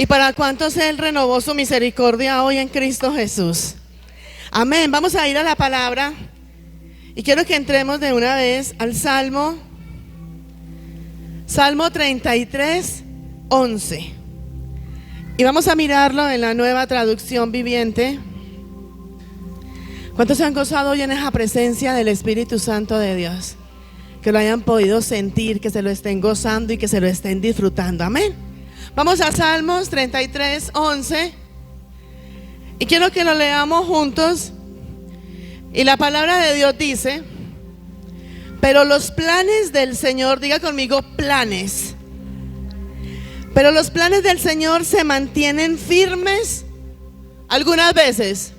¿Y para cuántos Él renovó su misericordia hoy en Cristo Jesús? Amén. Vamos a ir a la palabra y quiero que entremos de una vez al Salmo 33, 11. Y vamos a mirarlo en la Nueva Traducción Viviente. ¿Cuántos se han gozado hoy en esa presencia del Espíritu Santo de Dios? Que lo hayan podido sentir, que se lo estén gozando y que se lo estén disfrutando. Amén. Vamos a Salmos 33, 11. Y quiero que lo leamos juntos. Y la palabra de Dios dice: pero los planes del Señor, diga conmigo, planes. Pero los planes del Señor se mantienen firmes algunas veces,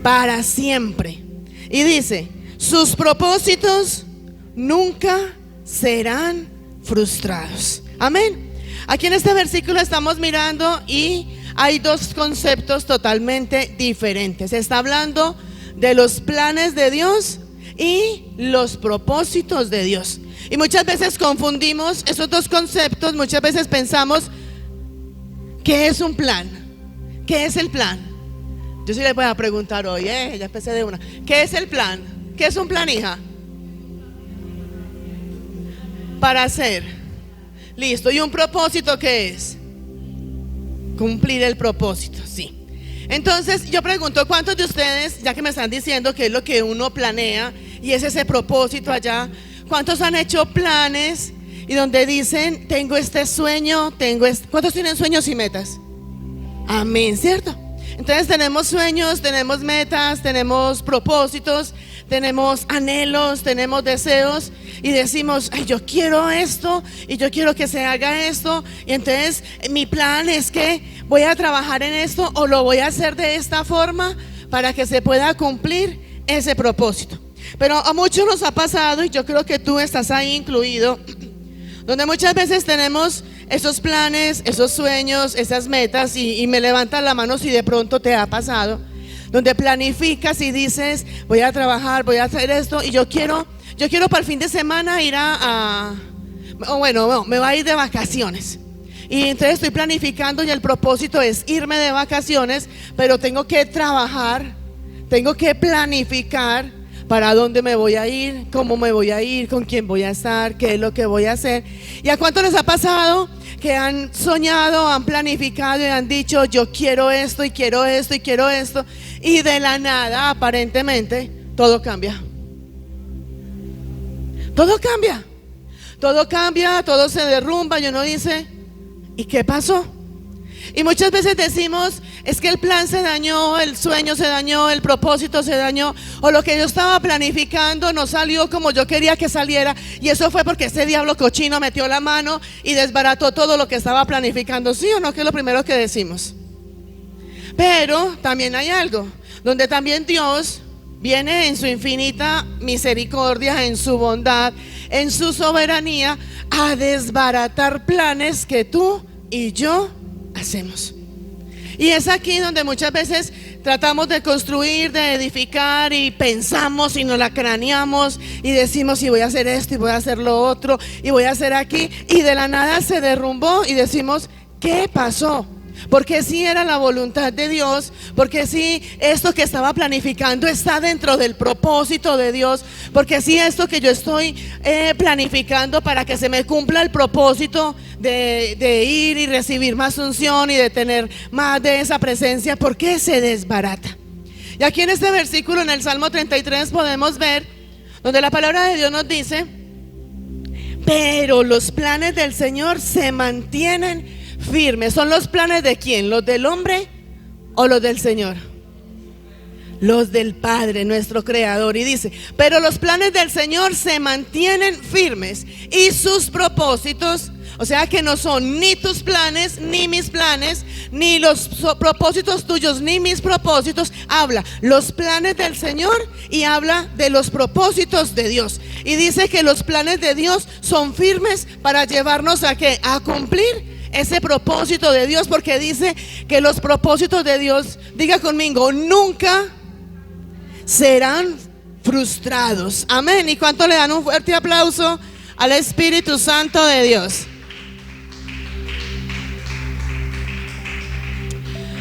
para siempre. Y dice: sus propósitos nunca serán frustrados. Amén. Aquí en este versículo estamos mirando y hay dos conceptos totalmente diferentes. Se está hablando de los planes de Dios y los propósitos de Dios. Y muchas veces confundimos esos dos conceptos. Muchas veces pensamos: ¿qué es un plan? ¿Qué es el plan? Yo sí les voy a preguntar hoy, ya empecé de una. ¿Qué es el plan? ¿Qué es un plan, hija? Para hacer. Listo. ¿Y un propósito qué es? Cumplir el propósito, sí. Entonces yo pregunto, ¿cuántos de ustedes, ya que me están diciendo que es lo que uno planea y es ese propósito allá, cuántos han hecho planes y donde dicen: tengo este sueño, ¿cuántos tienen sueños y metas? Amén, ¿cierto? Entonces tenemos sueños, tenemos metas, tenemos propósitos, tenemos anhelos, tenemos deseos y decimos: ay, yo quiero esto y yo quiero que se haga esto, y entonces mi plan es que voy a trabajar en esto o lo voy a hacer de esta forma para que se pueda cumplir ese propósito. Pero a muchos nos ha pasado, y yo creo que tú estás ahí incluido, donde muchas veces tenemos esos planes, esos sueños, esas metas, y me levantas la mano si de pronto te ha pasado, donde planificas y dices: voy a trabajar, voy a hacer esto, y yo quiero para el fin de semana ir me voy a ir de vacaciones. Y entonces estoy planificando y el propósito es irme de vacaciones, pero tengo que trabajar, tengo que planificar para dónde me voy a ir, cómo me voy a ir, con quién voy a estar, qué es lo que voy a hacer. ¿Y a cuánto les ha pasado que han soñado, han planificado y han dicho: yo quiero esto y quiero esto y quiero esto, y de la nada aparentemente todo cambia? Todo cambia, todo se derrumba y uno dice: ¿y qué pasó? Y muchas veces decimos: es que el plan se dañó, el sueño se dañó, el propósito se dañó, o lo que yo estaba planificando no salió como yo quería que saliera, y eso fue porque ese diablo cochino metió la mano y desbarató todo lo que estaba planificando. ¿Sí o no? Que es lo primero que decimos. Pero también hay algo donde también Dios viene en su infinita misericordia, en su bondad, en su soberanía, a desbaratar planes que tú y yo hacemos. Y es aquí donde muchas veces tratamos de construir, de edificar, y pensamos y nos la craneamos y decimos: y voy a hacer esto y voy a hacer lo otro y voy a hacer aquí, y de la nada se derrumbó y decimos: ¿qué pasó? Porque si era la voluntad de Dios, porque si esto que estaba planificando está dentro del propósito de Dios, porque si esto que yo estoy planificando para que se me cumpla el propósito de ir y recibir más unción y de tener más de esa presencia, ¿por qué se desbarata? Y aquí en este versículo, en el Salmo 33, podemos ver donde la palabra de Dios nos dice: pero los planes del Señor se mantienen firmes. ¿Son los planes de quién? ¿Los del hombre o los del Señor? Los del Padre, nuestro Creador. Y dice: pero los planes del Señor se mantienen firmes, y sus propósitos, o sea que no son ni tus planes, ni mis planes, ni los propósitos tuyos, ni mis propósitos. Habla los planes del Señor y habla de los propósitos de Dios. Y dice que los planes de Dios son firmes para llevarnos a ¿qué? A cumplir ese propósito de Dios, porque dice que los propósitos de Dios, diga conmigo, nunca serán frustrados. Amén. ¿Y cuánto le dan un fuerte aplauso al Espíritu Santo de Dios?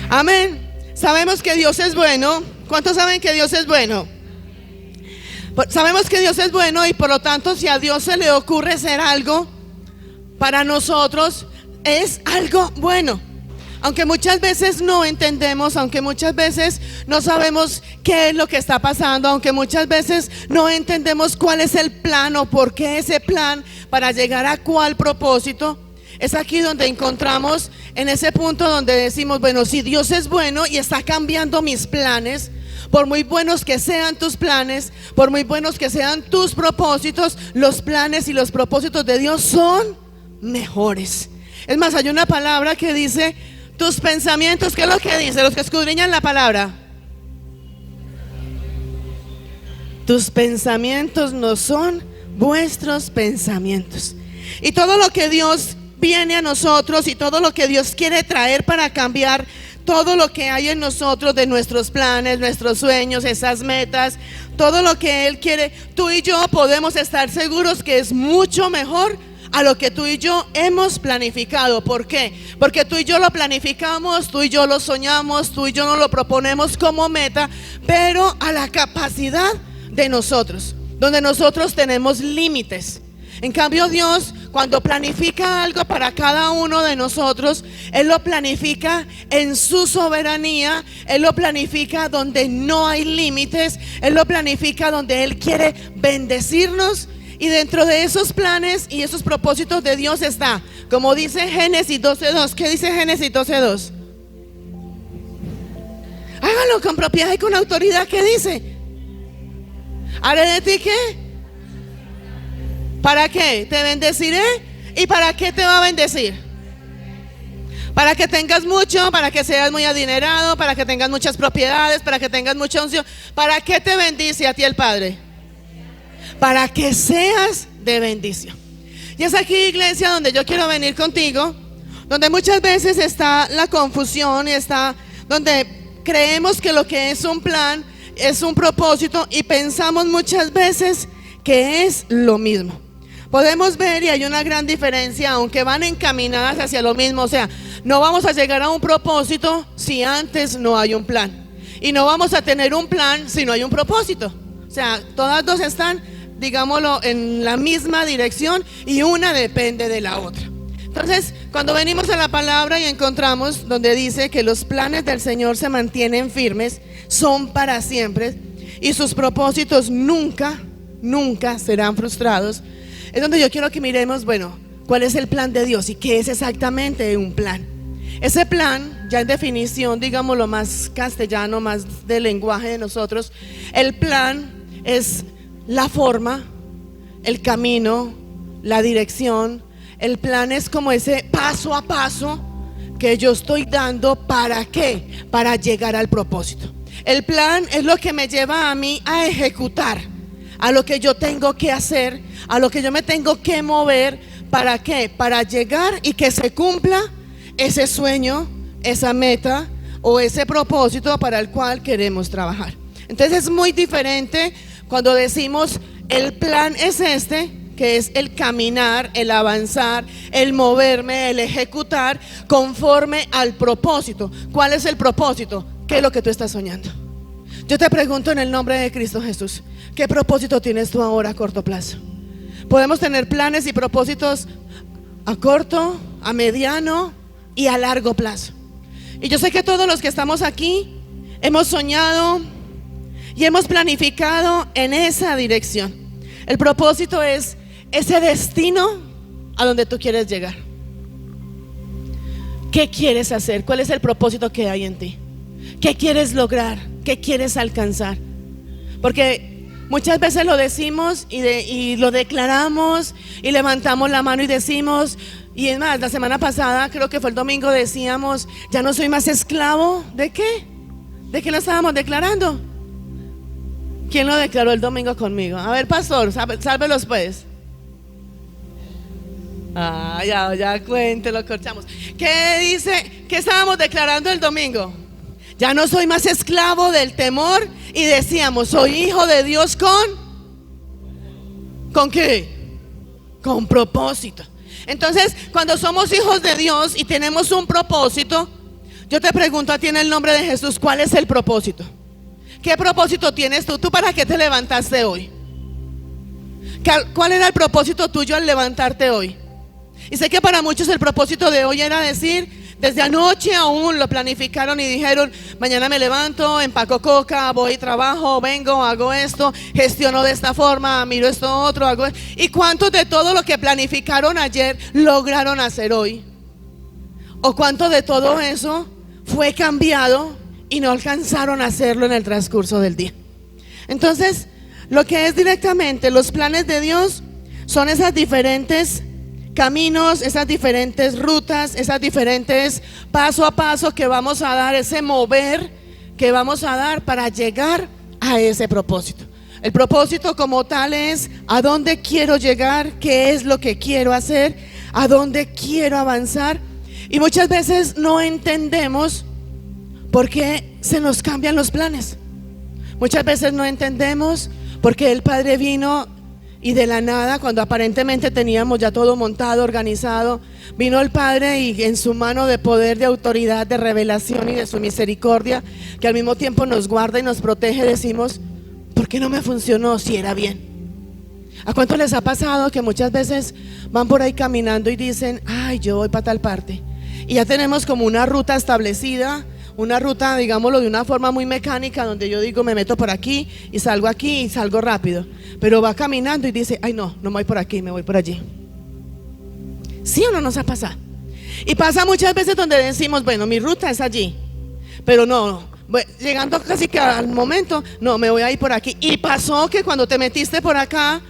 Amén. Sabemos que Dios es bueno. ¿Cuántos saben que Dios es bueno? Sabemos que Dios es bueno y por lo tanto si a Dios se le ocurre hacer algo para nosotros, es algo bueno. Aunque muchas veces no entendemos, aunque muchas veces no sabemos qué es lo que está pasando, aunque muchas veces no entendemos cuál es el plan o por qué ese plan para llegar a cuál propósito, es aquí donde encontramos en ese punto donde decimos, bueno, si Dios es bueno y está cambiando mis planes, por muy buenos que sean tus planes, por muy buenos que sean tus propósitos, los planes y los propósitos de Dios son mejores. Es más, hay una palabra que dice, tus pensamientos, ¿qué es lo que dice? Los que escudriñan la palabra. Tus pensamientos no son vuestros pensamientos. Y todo lo que Dios viene a nosotros y todo lo que Dios quiere traer para cambiar todo lo que hay en nosotros, de nuestros planes, nuestros sueños, esas metas, todo lo que Él quiere, tú y yo podemos estar seguros que es mucho mejor a lo que tú y yo hemos planificado. ¿Por qué? Porque tú y yo lo planificamos, tú y yo lo soñamos, tú y yo nos lo proponemos como meta, pero a la capacidad de nosotros, donde nosotros tenemos límites. En cambio, Dios, cuando planifica algo para cada uno de nosotros, Él lo planifica en su soberanía, Él lo planifica donde no hay límites, Él lo planifica donde Él quiere bendecirnos. Y dentro de esos planes y esos propósitos de Dios está, como dice Génesis 12:2. ¿Qué dice Génesis 12:2? Hágalo con propiedad y con autoridad. ¿Qué dice? ¿Haré de ti qué? ¿Para qué? Te bendeciré. ¿Y para qué te va a bendecir? Para que tengas mucho, para que seas muy adinerado, para que tengas muchas propiedades, para que tengas mucha unción. ¿Para qué te bendice a ti el Padre? Para que seas de bendición. Y es aquí, iglesia, donde yo quiero venir contigo, donde muchas veces está la confusión y está donde creemos que lo que es un plan es un propósito y pensamos muchas veces que es lo mismo. Podemos ver y hay una gran diferencia, aunque van encaminadas hacia lo mismo. O sea, no vamos a llegar a un propósito si antes no hay un plan, y no vamos a tener un plan si no hay un propósito. O sea, todas dos están, digámoslo, en la misma dirección y una depende de la otra. Entonces, cuando venimos a la palabra y encontramos donde dice que los planes del Señor se mantienen firmes, son para siempre y sus propósitos nunca serán frustrados, es donde yo quiero que miremos, bueno, cuál es el plan de Dios y qué es exactamente un plan. Ese plan, ya en definición, digámoslo más castellano, más del lenguaje de nosotros, el plan es la forma, el camino, la dirección. El plan es como ese paso a paso que yo estoy dando. ¿Para qué? Para llegar al propósito. El plan es lo que me lleva a mí a ejecutar, a lo que yo tengo que hacer, a lo que yo me tengo que mover. ¿Para qué? Para llegar y que se cumpla ese sueño, esa meta o ese propósito para el cual queremos trabajar. Entonces es muy diferente cuando decimos el plan es este, que es el caminar, el avanzar, el moverme, el ejecutar conforme al propósito. ¿Cuál es el propósito? ¿Qué es lo que tú estás soñando? Yo te pregunto en el nombre de Cristo Jesús, ¿qué propósito tienes tú ahora a corto plazo? Podemos tener planes y propósitos a corto, a mediano y a largo plazo. Y yo sé que todos los que estamos aquí hemos soñado y hemos planificado en esa dirección. El propósito es ese destino a donde tú quieres llegar. ¿Qué quieres hacer? ¿Cuál es el propósito que hay en ti? ¿Qué quieres lograr? ¿Qué quieres alcanzar? Porque muchas veces lo decimos y lo declaramos y levantamos la mano y decimos, y es más, la semana pasada, creo que fue el domingo, decíamos, ya no soy más esclavo. ¿De qué? ¿De qué lo estábamos declarando? ¿Quién lo declaró el domingo conmigo? A ver, pastor, sálvelos pues. Ya cuéntelo, corchamos. ¿Qué dice? ¿Qué estábamos declarando el domingo? Ya no soy más esclavo del temor. Y decíamos, soy hijo de Dios ¿con qué? Con propósito. Entonces, cuando somos hijos de Dios y tenemos un propósito, Yo te pregunto a ti en el nombre de Jesús, ¿cuál es el propósito? ¿Qué propósito tienes tú? ¿Tú para qué te levantaste hoy? ¿Cuál era el propósito tuyo al levantarte hoy? Y sé que para muchos el propósito de hoy era decir, desde anoche aún lo planificaron y dijeron, mañana me levanto, empaco coca, voy, trabajo, vengo, hago esto, gestiono de esta forma, miro esto otro, hago esto. ¿Y cuántos de todo lo que planificaron ayer lograron hacer hoy? ¿O cuánto de todo eso fue cambiado y no alcanzaron a hacerlo en el transcurso del día? Entonces, lo que es directamente los planes de Dios son esas diferentes caminos, esas diferentes rutas, esas diferentes paso a paso que vamos a dar, ese mover que vamos a dar para llegar a ese propósito. El propósito como tal es a dónde quiero llegar, qué es lo que quiero hacer, a dónde quiero avanzar. Y muchas veces no entendemos por qué se nos cambian los planes. Muchas veces no entendemos por qué el Padre vino y de la nada, cuando aparentemente teníamos ya todo montado, organizado, vino el Padre y en su mano de poder, de autoridad, de revelación y de su misericordia, que al mismo tiempo nos guarda y nos protege, decimos, ¿por qué no me funcionó si era bien? ¿A cuánto les ha pasado que muchas veces van por ahí caminando y dicen, ay, yo voy para tal parte? Y ya tenemos como una ruta establecida, una ruta, digámoslo, de una forma muy mecánica, donde yo digo, me meto por aquí y salgo rápido. Pero va caminando y dice, ay no me voy por aquí, me voy por allí. ¿Sí o no nos ha pasado? Y pasa muchas veces donde decimos, bueno, mi ruta es allí, pero no, llegando casi que al momento, no, me voy a ir por aquí. Y pasó que cuando te metiste por acá,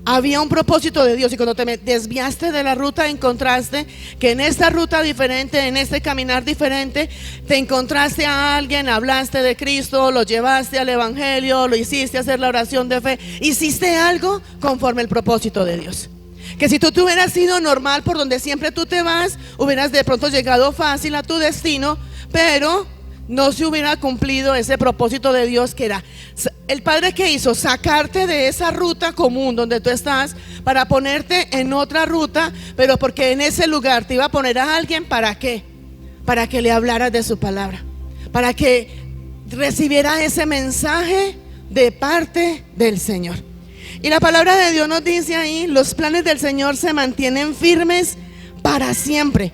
había un propósito de Dios, y cuando te desviaste de la ruta encontraste que en esta ruta diferente, en este caminar diferente, te encontraste a alguien, hablaste de Cristo, lo llevaste al evangelio, lo hiciste hacer la oración de fe, hiciste algo conforme el propósito de Dios. Que si tú te hubieras ido normal por donde siempre tú te vas, hubieras de pronto llegado fácil a tu destino, pero no se hubiera cumplido ese propósito de Dios, que era el Padre que hizo sacarte de esa ruta común donde tú estás para ponerte en otra ruta, pero porque en ese lugar te iba a poner a alguien. ¿Para qué? Para que le hablaras de su palabra, para que recibiera ese mensaje de parte del Señor. Y la palabra de Dios nos dice ahí, los planes del Señor se mantienen firmes para siempre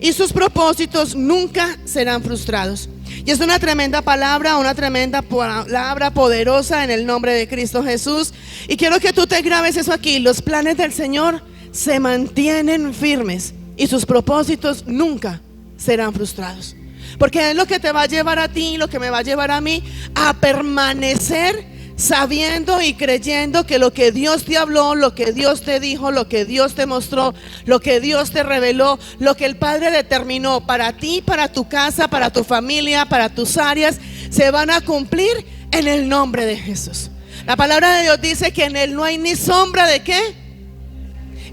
y sus propósitos nunca serán frustrados. Y es una tremenda palabra poderosa en el nombre de Cristo Jesús. Y quiero que tú te grabes eso aquí. Los planes del Señor se mantienen firmes y sus propósitos nunca serán frustrados. Porque es lo que te va a llevar a ti, lo que me va a llevar a mí a permanecer sabiendo y creyendo que lo que Dios te habló, lo que Dios te dijo, lo que Dios te mostró, lo que Dios te reveló, lo que el Padre determinó para ti, para tu casa, para tu familia, para tus áreas, se van a cumplir en el nombre de Jesús. La palabra de Dios dice que en Él no hay ni sombra de ¿qué?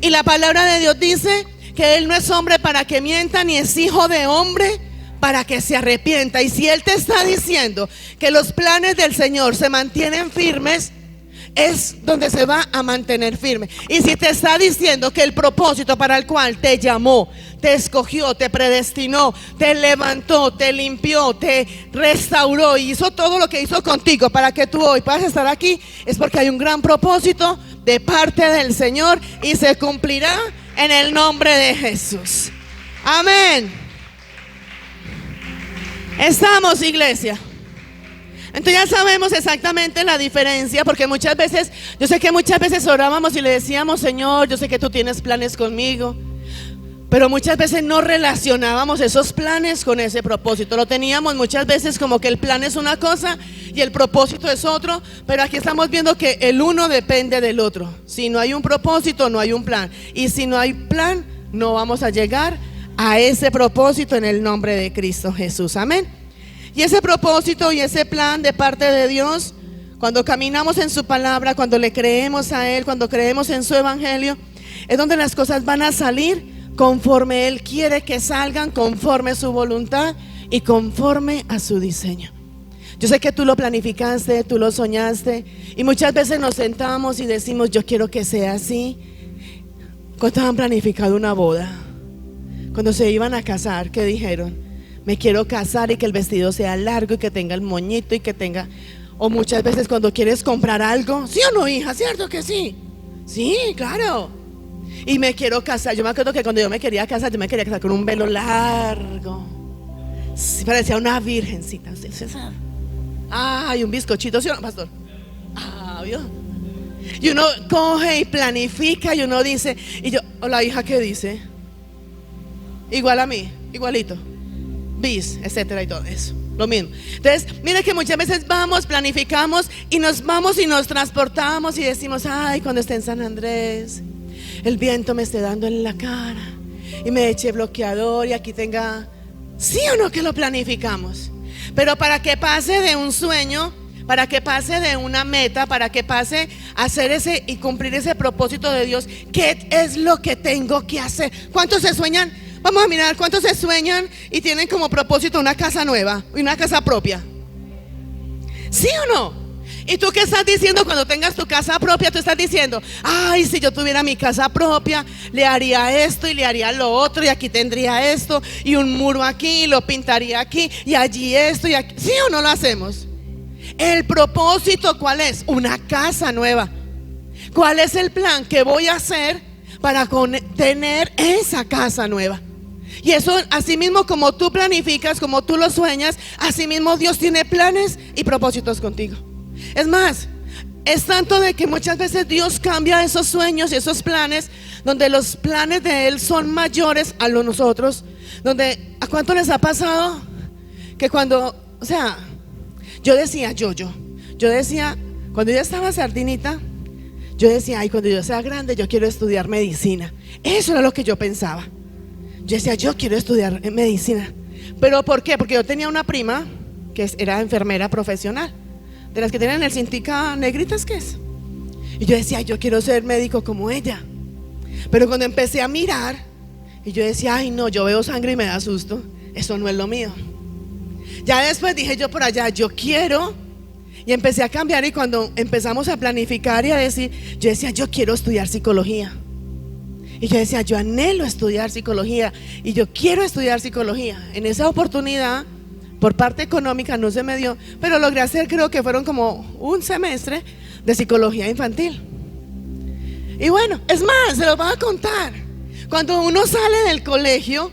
Y la palabra de Dios dice que Él no es hombre para que mienta, ni es hijo de hombre para que se arrepienta. Y si Él te está diciendo que los planes del Señor se mantienen firmes, es donde se va a mantener firme. Y si te está diciendo que el propósito para el cual te llamó, te escogió, te predestinó, te levantó, te limpió, te restauró y hizo todo lo que hizo contigo para que tú hoy puedas estar aquí, es porque hay un gran propósito de parte del Señor y se cumplirá en el nombre de Jesús. Amén. Estamos, iglesia. Entonces ya sabemos exactamente la diferencia, porque muchas veces, yo sé que muchas veces orábamos y le decíamos, Señor, yo sé que tú tienes planes conmigo, pero muchas veces no relacionábamos esos planes con ese propósito. Lo teníamos muchas veces como que el plan es una cosa y el propósito es otro, pero aquí estamos viendo que el uno depende del otro. Si no hay un propósito, no hay un plan, y si no hay plan, no vamos a llegar a ese propósito en el nombre de Cristo Jesús. Amén. Y ese propósito y ese plan de parte de Dios, cuando caminamos en su palabra, cuando le creemos a Él, cuando creemos en su evangelio, es donde las cosas van a salir conforme Él quiere que salgan, conforme a su voluntad y conforme a su diseño. Yo sé que tú lo planificaste, tú lo soñaste, y muchas veces nos sentamos y decimos, yo quiero que sea así. ¿Cuántos han planificado una boda? Cuando se iban a casar, ¿qué dijeron? me quiero casar y que el vestido sea largo y que tenga el moñito y que tenga... O muchas veces cuando quieres comprar algo, ¿sí o no, hija? ¿Cierto que sí? Sí, claro. Y me quiero casar. Yo me acuerdo que cuando yo me quería casar con un velo largo. Sí, parecía una virgencita. ¿Usted sabe? Ay, un bizcochito, ¿sí o no, pastor? Ah, ¿vio? Y uno coge y planifica y uno dice, y yo, o la hija, ¿qué dice? Igual a mí, igualito, bis, etcétera y todo eso, lo mismo. Entonces, mira que muchas veces vamos, planificamos y nos vamos y nos transportamos y decimos, ay, cuando esté en San Andrés, el viento me esté dando en la cara y me eche bloqueador y aquí tenga, ¿sí o no que lo planificamos? Pero para que pase de un sueño, para que pase de una meta, para que pase a hacer ese y cumplir ese propósito de Dios, ¿qué es lo que tengo que hacer? ¿Cuántos se sueñan? Vamos a mirar cuántos se sueñan y tienen como propósito una casa nueva y una casa propia. ¿Sí o no? ¿Y tú qué estás diciendo cuando tengas tu casa propia? Tú estás diciendo, ay, si yo tuviera mi casa propia, le haría esto y le haría lo otro y aquí tendría esto y un muro aquí y lo pintaría aquí y allí esto y aquí. ¿Sí o no lo hacemos? El propósito, ¿cuál es? Una casa nueva. ¿Cuál es el plan que voy a hacer para tener esa casa nueva? Y eso, así mismo como tú planificas, como tú lo sueñas, así mismo Dios tiene planes y propósitos contigo. Es más, es tanto de que muchas veces Dios cambia esos sueños y esos planes, donde los planes de Él son mayores a los nosotros. Donde, ¿a cuánto les ha pasado? Que cuando, o sea, yo decía, cuando yo estaba sardinita, yo decía, ay, cuando yo sea grande, yo quiero estudiar medicina. Eso era lo que yo pensaba. Yo decía, yo quiero estudiar medicina. ¿Pero por qué? Porque yo tenía una prima que era enfermera profesional, de las que tienen el cintica negritas, ¿qué es? Y yo decía, yo quiero ser médico como ella. Pero cuando empecé a mirar, y yo decía, ay no, yo veo sangre y me da susto. Eso no es lo mío. Ya después dije yo por allá, yo quiero. Y empecé a cambiar y cuando empezamos a planificar y a decir, yo decía, yo quiero estudiar psicología. Y yo decía, yo anhelo estudiar psicología y yo quiero estudiar psicología. En esa oportunidad, por parte económica no se me dio, pero logré hacer, creo que fueron como un semestre de psicología infantil. Y bueno, es más, se lo voy a contar. Cuando uno sale del colegio,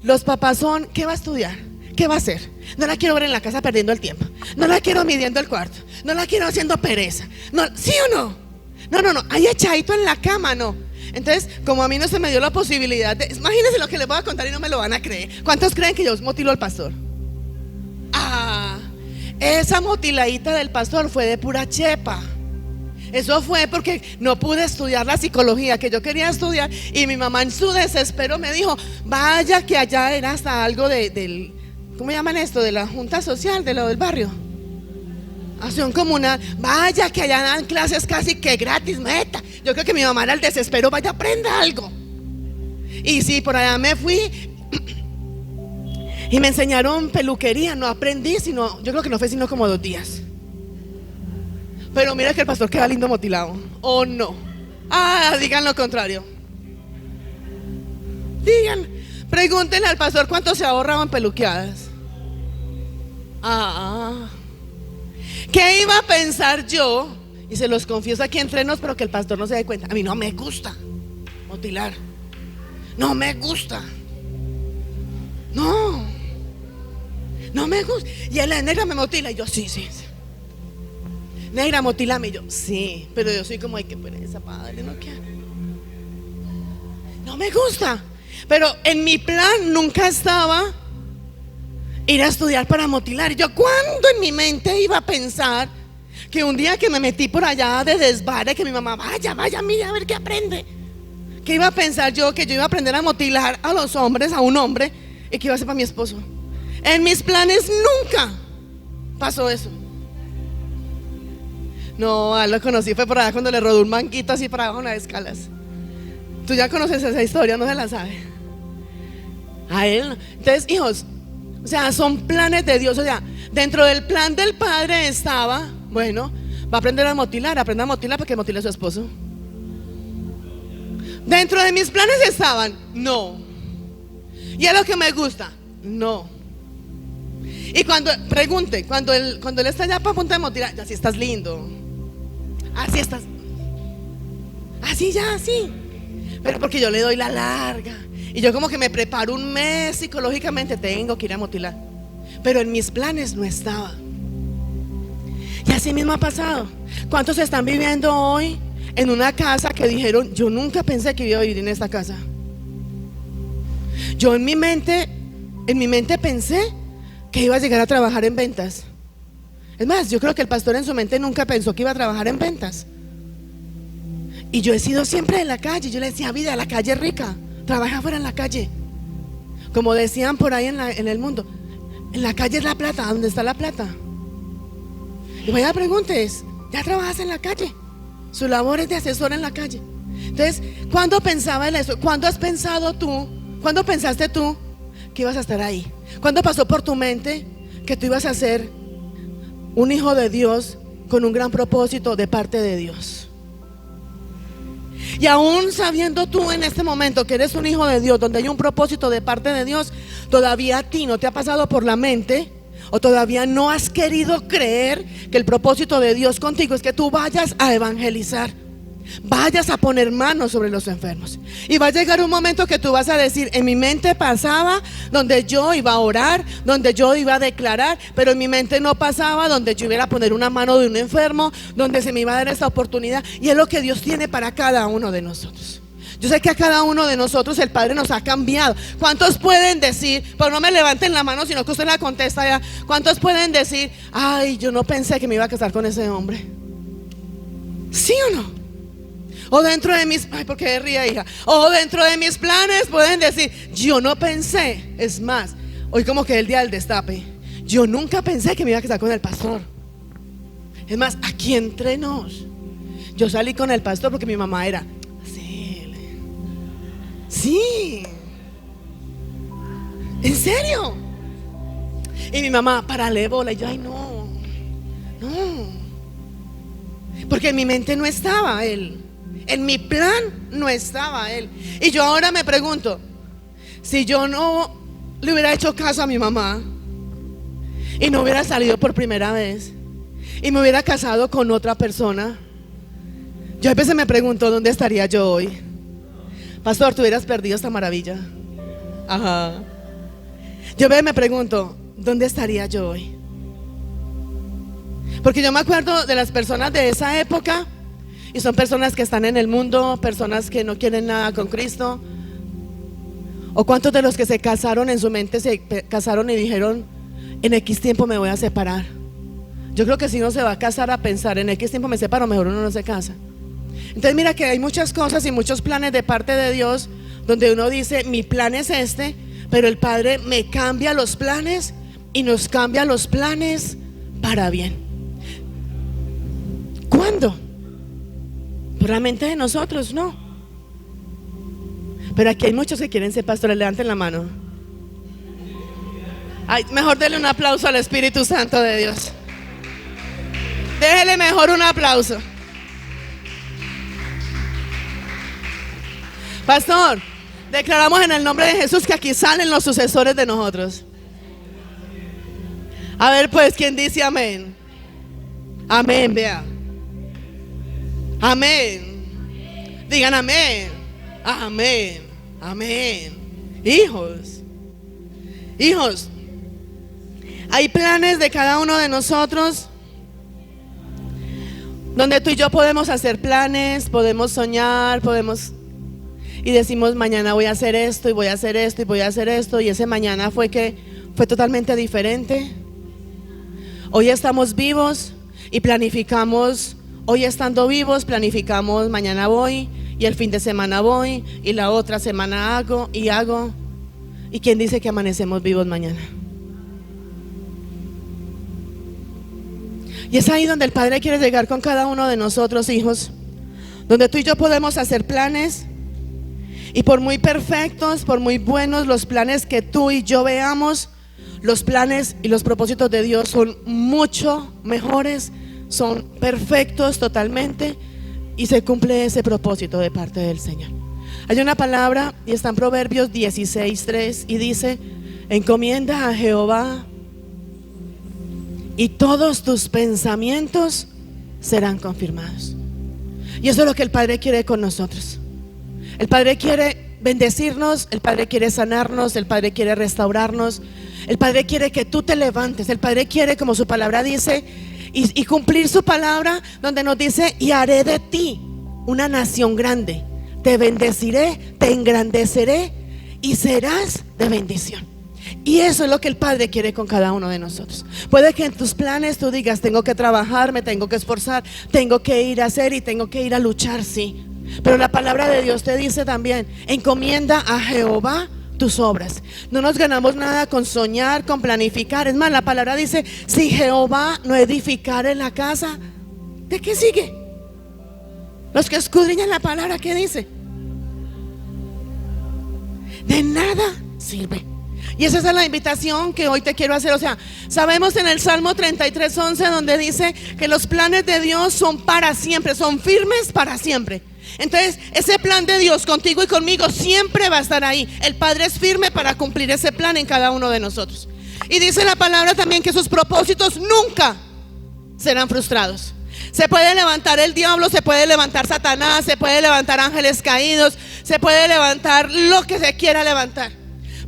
los papás son, ¿qué va a estudiar? ¿Qué va a hacer? No la quiero ver en la casa perdiendo el tiempo. No la quiero midiendo el cuarto. No la quiero haciendo pereza. No, ¿sí o no? No, ahí echadito en la cama, no. Entonces, como a mí no se me dio la posibilidad de, imagínense lo que les voy a contar y no me lo van a creer. ¿Cuántos creen que yo motilo al pastor? Ah, esa motiladita del pastor fue de pura chepa. Eso fue porque no pude estudiar la psicología que yo quería estudiar. Y mi mamá en su desespero me dijo, vaya que allá era hasta algo del, ¿cómo llaman esto? De la junta social, de lo del barrio, acción comunal. Vaya que allá dan clases casi que gratis, meta. Yo creo que mi mamá era el desespero, vaya aprenda algo. Y sí, por allá me fui y me enseñaron peluquería. No aprendí, sino, yo creo que no fue sino como 2 días. Pero mira que el pastor queda lindo motilado. ¿O no? Ah, digan lo contrario. Digan, pregúntenle al pastor cuánto se ahorraban peluqueadas. ¿Qué iba a pensar yo? Y se los confieso aquí entre nos, pero que el pastor no se dé cuenta. A mí no me gusta motilar. No me gusta. No me gusta. Y él, negra, me motila. Y yo, sí. Negra, motilame. Y yo, sí. Pero yo soy como, ay, qué pereza, padre, no quiero. No me gusta. Pero en mi plan nunca estaba ir a estudiar para motilar. Y yo, ¿cuándo en mi mente iba a pensar que un día que me metí por allá de desvare, que mi mamá, vaya, mira a ver qué aprende? ¿Qué iba a pensar yo? Que yo iba a aprender a motilar a los hombres, a un hombre, y que iba a ser para mi esposo. En mis planes nunca pasó eso. No, lo conocí, fue por allá cuando le rodó un manguito así para abajo en las escalas. Tú ya conoces esa historia, no se la sabe. A él no. Entonces, hijos, o sea, son planes de Dios. O sea, dentro del plan del Padre estaba, bueno, va a aprender a motilar, aprenda a motilar para que motile a su esposo. Dentro de mis planes estaban, no. ¿Y es lo que me gusta? No. Y cuando, pregunte, cuando él está allá para punta de Montira, así estás lindo, así estás, así ya, así. Pero porque yo le doy la larga. Y yo como que me preparo un mes psicológicamente, tengo que ir a Motilar. Pero en mis planes no estaba. Y así mismo ha pasado. ¿Cuántos están viviendo hoy en una casa que dijeron, yo nunca pensé que iba a vivir en esta casa? Yo en mi mente pensé que iba a llegar a trabajar en ventas. Es más, yo creo que el pastor en su mente nunca pensó que iba a trabajar en ventas. Y yo he sido siempre en la calle. Yo le decía, vida, la calle es rica, trabaja afuera en la calle. Como decían por ahí en el mundo, en la calle es la plata. ¿Dónde está la plata? Y vaya preguntes, ¿ya trabajas en la calle? Su labor es de asesor en la calle. Entonces, ¿cuándo pensaba en eso? ¿Cuándo has pensado tú? ¿Cuándo pensaste tú que ibas a estar ahí? ¿Cuándo pasó por tu mente que tú ibas a ser un hijo de Dios con un gran propósito de parte de Dios? Y aún sabiendo tú en este momento que eres un hijo de Dios, donde hay un propósito de parte de Dios, todavía a ti no te ha pasado por la mente, o todavía no has querido creer que el propósito de Dios contigo es que tú vayas a evangelizar, vayas a poner manos sobre los enfermos. Y va a llegar un momento que tú vas a decir, en mi mente pasaba donde yo iba a orar, donde yo iba a declarar, pero en mi mente no pasaba donde yo iba a poner una mano de un enfermo, donde se me iba a dar esa oportunidad. Y es lo que Dios tiene para cada uno de nosotros. Yo sé que a cada uno de nosotros el Padre nos ha cambiado. ¿Cuántos pueden decir, pero no me levanten la mano sino que usted la contesta ya? ¿Cuántos pueden decir, ay, yo no pensé que me iba a casar con ese hombre? ¿Sí o no? O dentro de mis, ay, ¿por qué ríe, hija? O dentro de mis planes pueden decir, yo no pensé. Es más, hoy como que el día del destape, yo nunca pensé que me iba a casar con el pastor. Es más, aquí entre nos, yo salí con el pastor porque mi mamá era, sí, ¿en serio? Y mi mamá, párale bola. Y yo, ay, no, porque en mi mente no estaba él. En mi plan no estaba él. Y yo ahora me pregunto, si yo no le hubiera hecho caso a mi mamá y no hubiera salido por primera vez y me hubiera casado con otra persona, yo a veces me pregunto, ¿dónde estaría yo hoy? Pastor, tú hubieras perdido esta maravilla. Ajá. Yo me pregunto, ¿dónde estaría yo hoy? Porque yo me acuerdo de las personas de esa época, y son personas que están en el mundo, personas que no quieren nada con Cristo. ¿O cuántos de los que se casaron en su mente se casaron y dijeron, en X tiempo me voy a separar? Yo creo que si uno se va a casar a pensar, en X tiempo me separo, mejor uno no se casa. Entonces mira que hay muchas cosas y muchos planes de parte de Dios, donde uno dice, mi plan es este, pero el Padre me cambia los planes y nos cambia los planes para bien. ¿Cuándo? Por la mente de nosotros, no. Pero aquí hay muchos que quieren ser pastores, levanten la mano. Ay, mejor denle un aplauso al Espíritu Santo de Dios. Déjele mejor un aplauso. Pastor, declaramos en el nombre de Jesús que aquí salen los sucesores de nosotros. A ver pues, ¿quién dice amén? Amén, vea. Amén. Digan amén. Amén. Amén. Hijos, hay planes de cada uno de nosotros, donde tú y yo podemos hacer planes, podemos soñar, y decimos, mañana voy a hacer esto, y voy a hacer esto, y voy a hacer esto, y ese mañana fue totalmente diferente. Hoy estamos vivos y planificamos, hoy estando vivos, planificamos, mañana voy, y el fin de semana voy, y la otra semana hago. ¿Y quién dice que amanecemos vivos mañana? Y es ahí donde el Padre quiere llegar con cada uno de nosotros, hijos, donde tú y yo podemos hacer planes. Y por muy perfectos, por muy buenos los planes que tú y yo veamos, los planes y los propósitos de Dios son mucho mejores, son perfectos totalmente, y se cumple ese propósito de parte del Señor. Hay una palabra y está en Proverbios 16:3 y dice, encomienda a Jehová y todos tus pensamientos serán confirmados. Y eso es lo que el Padre quiere con nosotros. El Padre quiere bendecirnos, el Padre quiere sanarnos, el Padre quiere restaurarnos, el Padre quiere que tú te levantes, el Padre quiere, como su palabra dice, y cumplir su palabra donde nos dice: y haré de ti una nación grande, te bendeciré, te engrandeceré y serás de bendición. Y eso es lo que el Padre quiere con cada uno de nosotros. Puede que en tus planes tú digas: tengo que trabajar, me tengo que esforzar, tengo que ir a hacer y tengo que ir a luchar, sí. Pero la palabra de Dios te dice también: encomienda a Jehová tus obras. No nos ganamos nada con soñar, con planificar. Es más, la palabra dice: si Jehová no edificare la casa, ¿de qué sigue? Los que escudriñan la palabra, ¿qué dice? De nada sirve. Y esa es la invitación que hoy te quiero hacer. O sea, sabemos en el Salmo 33:11 donde dice que los planes de Dios son para siempre, son firmes para siempre. Entonces, ese plan de Dios contigo y conmigo siempre va a estar ahí. El Padre es firme para cumplir ese plan en cada uno de nosotros. Y dice la palabra también que sus propósitos nunca serán frustrados. Se puede levantar el diablo, se puede levantar Satanás, se puede levantar ángeles caídos, se puede levantar lo que se quiera levantar.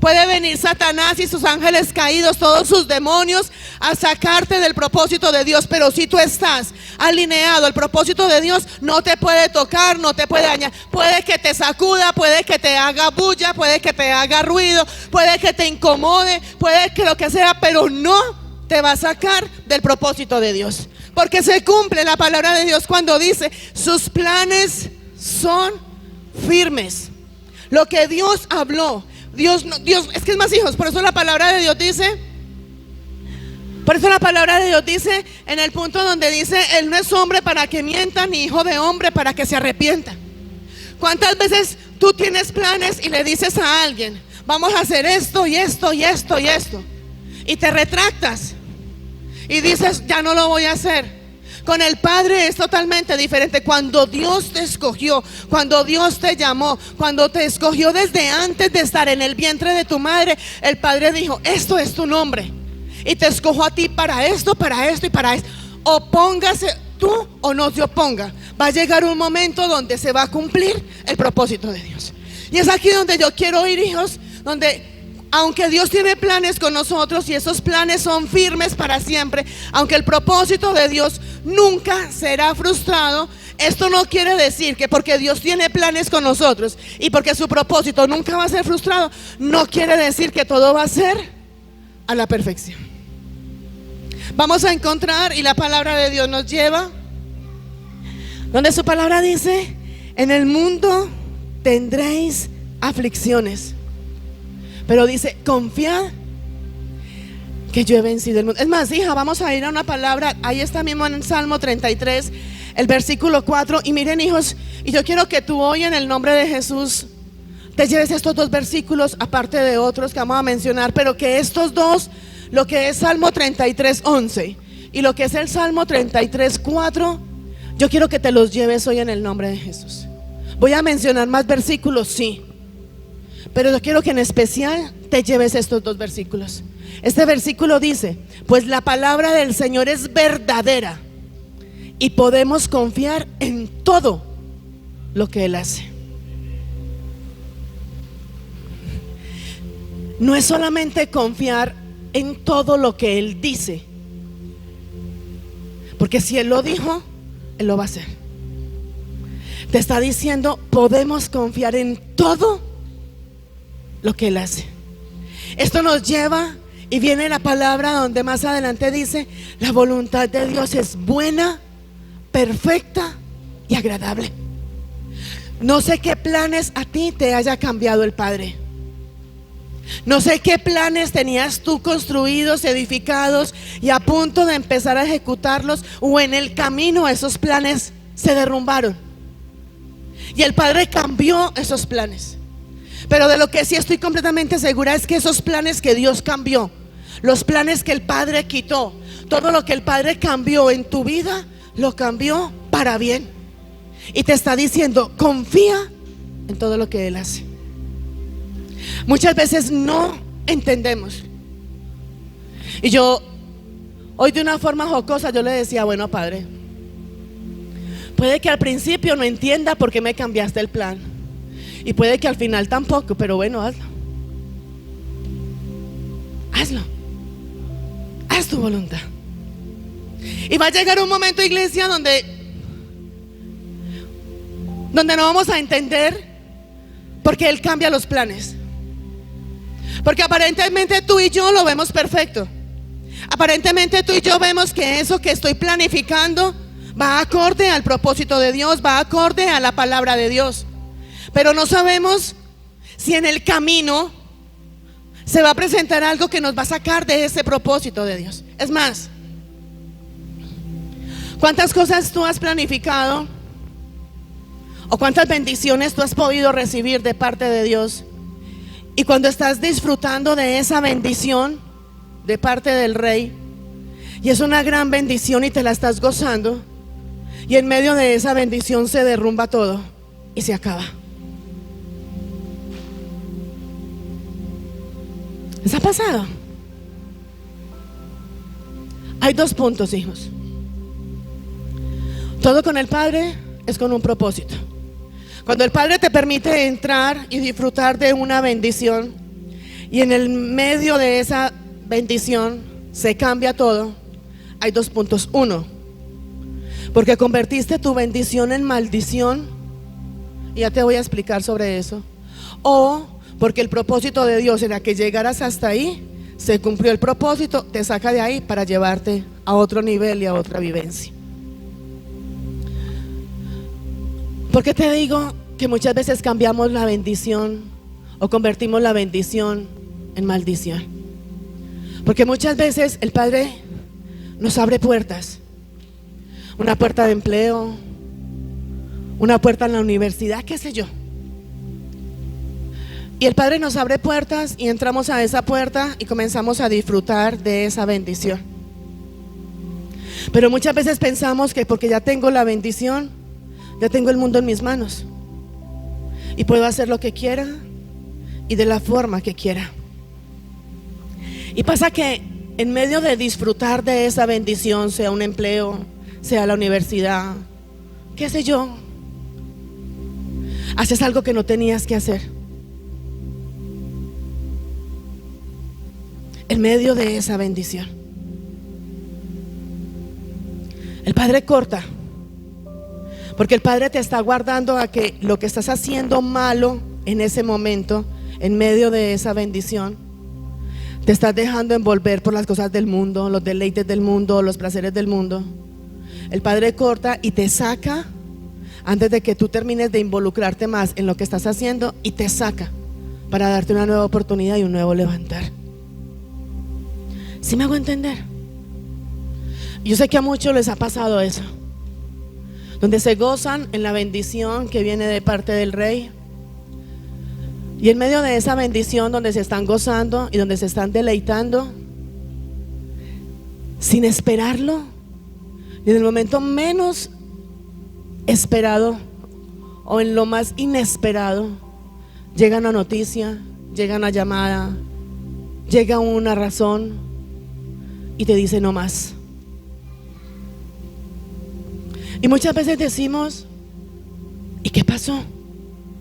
Puede venir Satanás y sus ángeles caídos, todos sus demonios, a sacarte del propósito de Dios. Pero si tú estás alineado al propósito de Dios, no te puede tocar, no te puede dañar. Puede que te sacuda, puede que te haga bulla, puede que te haga ruido, puede que te incomode, puede que lo que sea, pero no te va a sacar del propósito de Dios. Porque se cumple la palabra de Dios cuando dice: sus planes son firmes. Lo que Dios habló, Dios, es que es más, hijos, por eso la palabra de Dios dice, en el punto donde dice: él no es hombre para que mienta, ni hijo de hombre para que se arrepienta. ¿Cuántas veces tú tienes planes y le dices a alguien: vamos a hacer esto y esto y esto y esto, y te retractas y dices: ya no lo voy a hacer? Con el Padre es totalmente diferente. Cuando Dios te escogió, cuando Dios te llamó, cuando te escogió desde antes de estar en el vientre de tu madre, el Padre dijo: esto es tu nombre, y te escogió a ti para esto y para esto. Opóngase tú o no se oponga, va a llegar un momento donde se va a cumplir el propósito de Dios. Y es aquí donde yo quiero ir, hijos, donde aunque Dios tiene planes con nosotros y esos planes son firmes para siempre, aunque el propósito de Dios nunca será frustrado, esto no quiere decir que porque Dios tiene planes con nosotros y porque su propósito nunca va a ser frustrado, no quiere decir que todo va a ser a la perfección. Vamos a encontrar, y la palabra de Dios nos lleva donde su palabra dice: en el mundo tendréis aflicciones, pero dice: confiad que yo he vencido el mundo. Es más, hija, vamos a ir a una palabra, ahí está mismo en el Salmo 33, el versículo 4. Y miren, hijos, y yo quiero que tú hoy, en el nombre de Jesús, te lleves estos dos versículos, aparte de otros que vamos a mencionar, pero que estos dos, lo que es Salmo 33:11 y lo que es el Salmo 33:4, yo quiero que te los lleves hoy en el nombre de Jesús. Voy a mencionar más versículos, sí, pero yo quiero que en especial te lleves estos dos versículos. Este versículo dice: pues la palabra del Señor es verdadera y podemos confiar en todo lo que Él hace. No es solamente confiar en todo lo que Él dice, porque si Él lo dijo, Él lo va a hacer. Te está diciendo: podemos confiar en todo lo que Él hace. Esto nos lleva, y viene la palabra donde más adelante dice: la voluntad de Dios es buena, perfecta y agradable. No sé qué planes a ti te haya cambiado el Padre. No sé qué planes tenías tú construidos, edificados y a punto de empezar a ejecutarlos, o en el camino esos planes se derrumbaron y el Padre cambió esos planes. Pero de lo que sí estoy completamente segura es que esos planes que Dios cambió, los planes que el Padre quitó, todo lo que el Padre cambió en tu vida, lo cambió para bien. Y te está diciendo: confía en todo lo que Él hace. Muchas veces no entendemos. Y yo Hoy de una forma jocosa yo le decía, bueno, Padre, puede que al principio no entienda por qué me cambiaste el plan. Y puede que al final tampoco, pero bueno, hazlo. Hazlo. Haz tu voluntad. Y va a llegar un momento, iglesia, donde no vamos a entender por qué Él cambia los planes. Porque aparentemente tú y yo lo vemos perfecto. Aparentemente tú y yo vemos que eso que estoy planificando va acorde al propósito de Dios, va acorde a la palabra de Dios. Pero no sabemos si en el camino se va a presentar algo que nos va a sacar de ese propósito de Dios. Es más, ¿cuántas cosas tú has planificado o cuántas bendiciones tú has podido recibir de parte de Dios? Y cuando estás disfrutando de esa bendición de parte del Rey, y es una gran bendición y te la estás gozando, y en medio de esa bendición se derrumba todo y se acaba. ¿Les ha pasado? Hay dos puntos, hijos. Todo con el Padre es con un propósito. Cuando el Padre te permite entrar y disfrutar de una bendición, y en el medio de esa bendición se cambia todo, hay dos puntos. Uno, porque convertiste tu bendición en maldición, y ya te voy a explicar sobre eso. O porque el propósito de Dios era que llegaras hasta ahí, se cumplió el propósito, te saca de ahí para llevarte a otro nivel y a otra vivencia. ¿Por qué te digo que muchas veces cambiamos la bendición o convertimos la bendición en maldición? Porque muchas veces el Padre nos abre puertas. Una puerta de empleo, una puerta en la universidad, qué sé yo. Y el Padre nos abre puertas y entramos a esa puerta y comenzamos a disfrutar de esa bendición. Pero muchas veces pensamos que porque ya tengo la bendición, ya tengo el mundo en mis manos y puedo hacer lo que quiera y de la forma que quiera. Y pasa que en medio de disfrutar de esa bendición, sea un empleo, sea la universidad, qué sé yo, haces algo que no tenías que hacer. En medio de esa bendición, el Padre corta, porque el Padre te está guardando a que lo que estás haciendo malo en ese momento, en medio de esa bendición, te estás dejando envolver por las cosas del mundo, los deleites del mundo, los placeres del mundo. El Padre corta y te saca antes de que tú termines de involucrarte más en lo que estás haciendo, y te saca para darte una nueva oportunidad y un nuevo levantar. ¿Sí me hago entender? Yo sé que a muchos les ha pasado eso, donde se gozan en la bendición que viene de parte del Rey, y en medio de esa bendición donde se están gozando y donde se están deleitando, sin esperarlo, y en el momento menos esperado o en lo más inesperado, llega una noticia, llega una llamada, llega una razón y te dice no más. Y muchas veces decimos, ¿y qué pasó?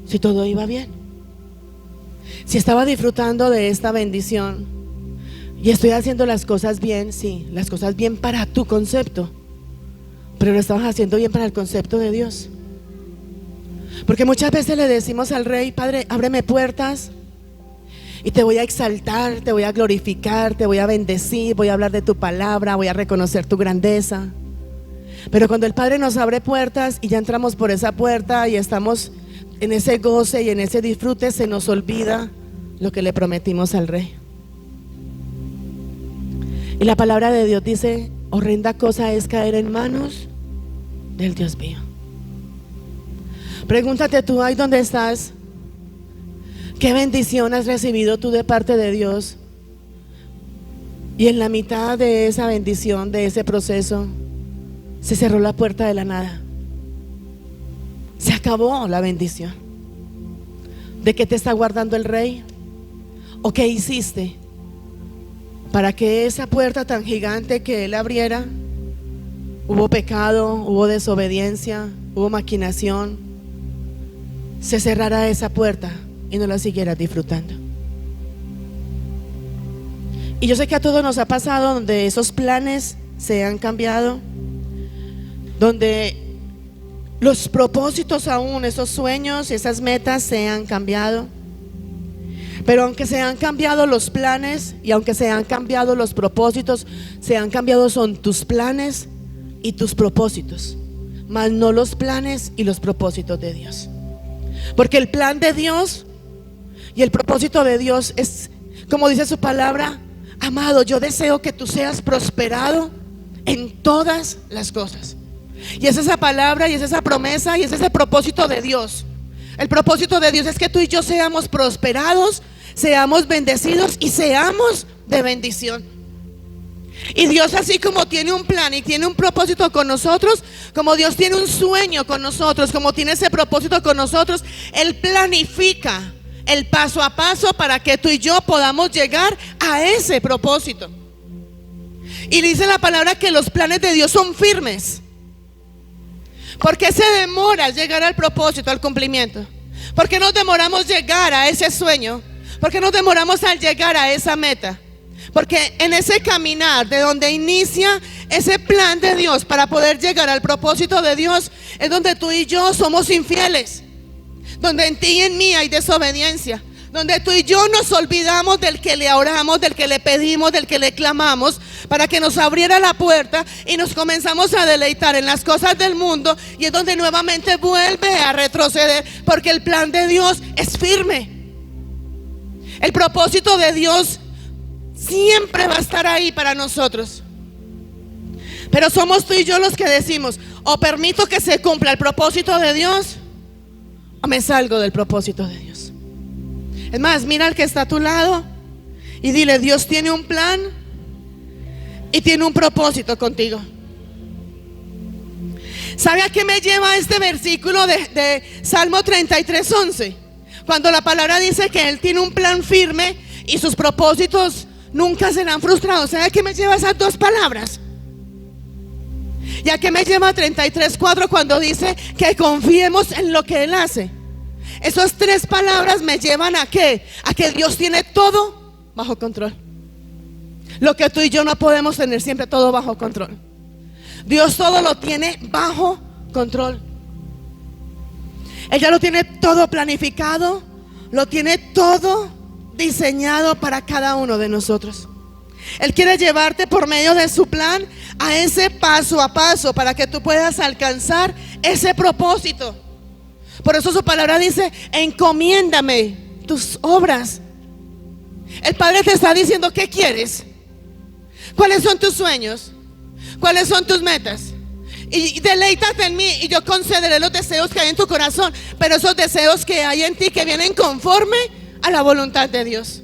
Si todo iba bien, si estaba disfrutando de esta bendición y estoy haciendo las cosas bien, sí, las cosas bien para tu concepto, pero lo estabas haciendo bien para el concepto de Dios. Porque muchas veces le decimos al Rey, Padre, ábreme puertas y te voy a exaltar, te voy a glorificar, te voy a bendecir, voy a hablar de tu palabra, voy a reconocer tu grandeza. Pero cuando el Padre nos abre puertas y ya entramos por esa puerta y estamos en ese goce y en ese disfrute, se nos olvida lo que le prometimos al Rey. Y la palabra de Dios dice, horrenda cosa es caer en manos del Dios mío. Pregúntate tú ahí donde estás, ¿qué bendición has recibido tú de parte de Dios? Y en la mitad de esa bendición, de ese proceso, se cerró la puerta de la nada. Se acabó la bendición. ¿De qué te está guardando el Rey? ¿O qué hiciste para que esa puerta tan gigante que Él abriera, hubo pecado, hubo desobediencia, hubo maquinación, se cerrara esa puerta y no la siguieras disfrutando. Y yo sé que a todos nos ha pasado donde esos planes se han cambiado, donde los propósitos aún, esos sueños, esas metas se han cambiado. Pero aunque se han cambiado los planes y aunque se han cambiado los propósitos, se han cambiado son tus planes y tus propósitos, mas no los planes y los propósitos de Dios. Porque el plan de Dios y el propósito de Dios es, como dice su palabra: amado, yo deseo que tú seas prosperado en todas las cosas. Y es esa palabra y es esa promesa y es ese propósito de Dios. El propósito de Dios es que tú y yo seamos prosperados, seamos bendecidos y seamos de bendición. Y Dios, así como tiene un plan y tiene un propósito con nosotros, como Dios tiene un sueño con nosotros, como tiene ese propósito con nosotros, Él planifica el paso a paso para que tú y yo podamos llegar a ese propósito. Y dice la palabra que los planes de Dios son firmes. ¿Por qué se demora llegar al propósito, al cumplimiento? ¿Por qué nos demoramos llegar a ese sueño? ¿Por qué nos demoramos al llegar a esa meta? Porque en ese caminar de donde inicia ese plan de Dios para poder llegar al propósito de Dios, es donde tú y yo somos infieles, donde en ti y en mí hay desobediencia, donde tú y yo nos olvidamos del que le oramos, del que le pedimos, del que le clamamos para que nos abriera la puerta, y nos comenzamos a deleitar en las cosas del mundo, y es donde nuevamente vuelve a retroceder, porque el plan de Dios es firme. El propósito de Dios siempre va a estar ahí para nosotros. Pero somos tú y yo los que decimos: o permito que se cumpla el propósito de Dios, o me salgo del propósito de Dios. Es más, mira al que está a tu lado y dile: Dios tiene un plan y tiene un propósito contigo. ¿Sabe a qué me lleva este versículo de Salmo 33:11? Cuando la palabra dice que Él tiene un plan firme y sus propósitos nunca serán frustrados. ¿Sabe a qué me lleva esas dos palabras? ¿Y a qué me lleva 33:4 cuando dice que confiemos en lo que Él hace? Esas tres palabras me llevan ¿a qué? A que Dios tiene todo bajo control. Lo que tú y yo no podemos tener siempre todo bajo control. Dios todo lo tiene bajo control. Él ya lo tiene todo planificado, lo tiene todo diseñado para cada uno de nosotros. Él quiere llevarte por medio de su plan a ese paso a paso para que tú puedas alcanzar ese propósito. Por eso su palabra dice: encomiéndame tus obras. El Padre te está diciendo: ¿qué quieres? ¿Cuáles son tus sueños? ¿Cuáles son tus metas? Y deleítate en mí y yo concederé los deseos que hay en tu corazón, pero esos deseos que hay en ti que vienen conforme a la voluntad de Dios.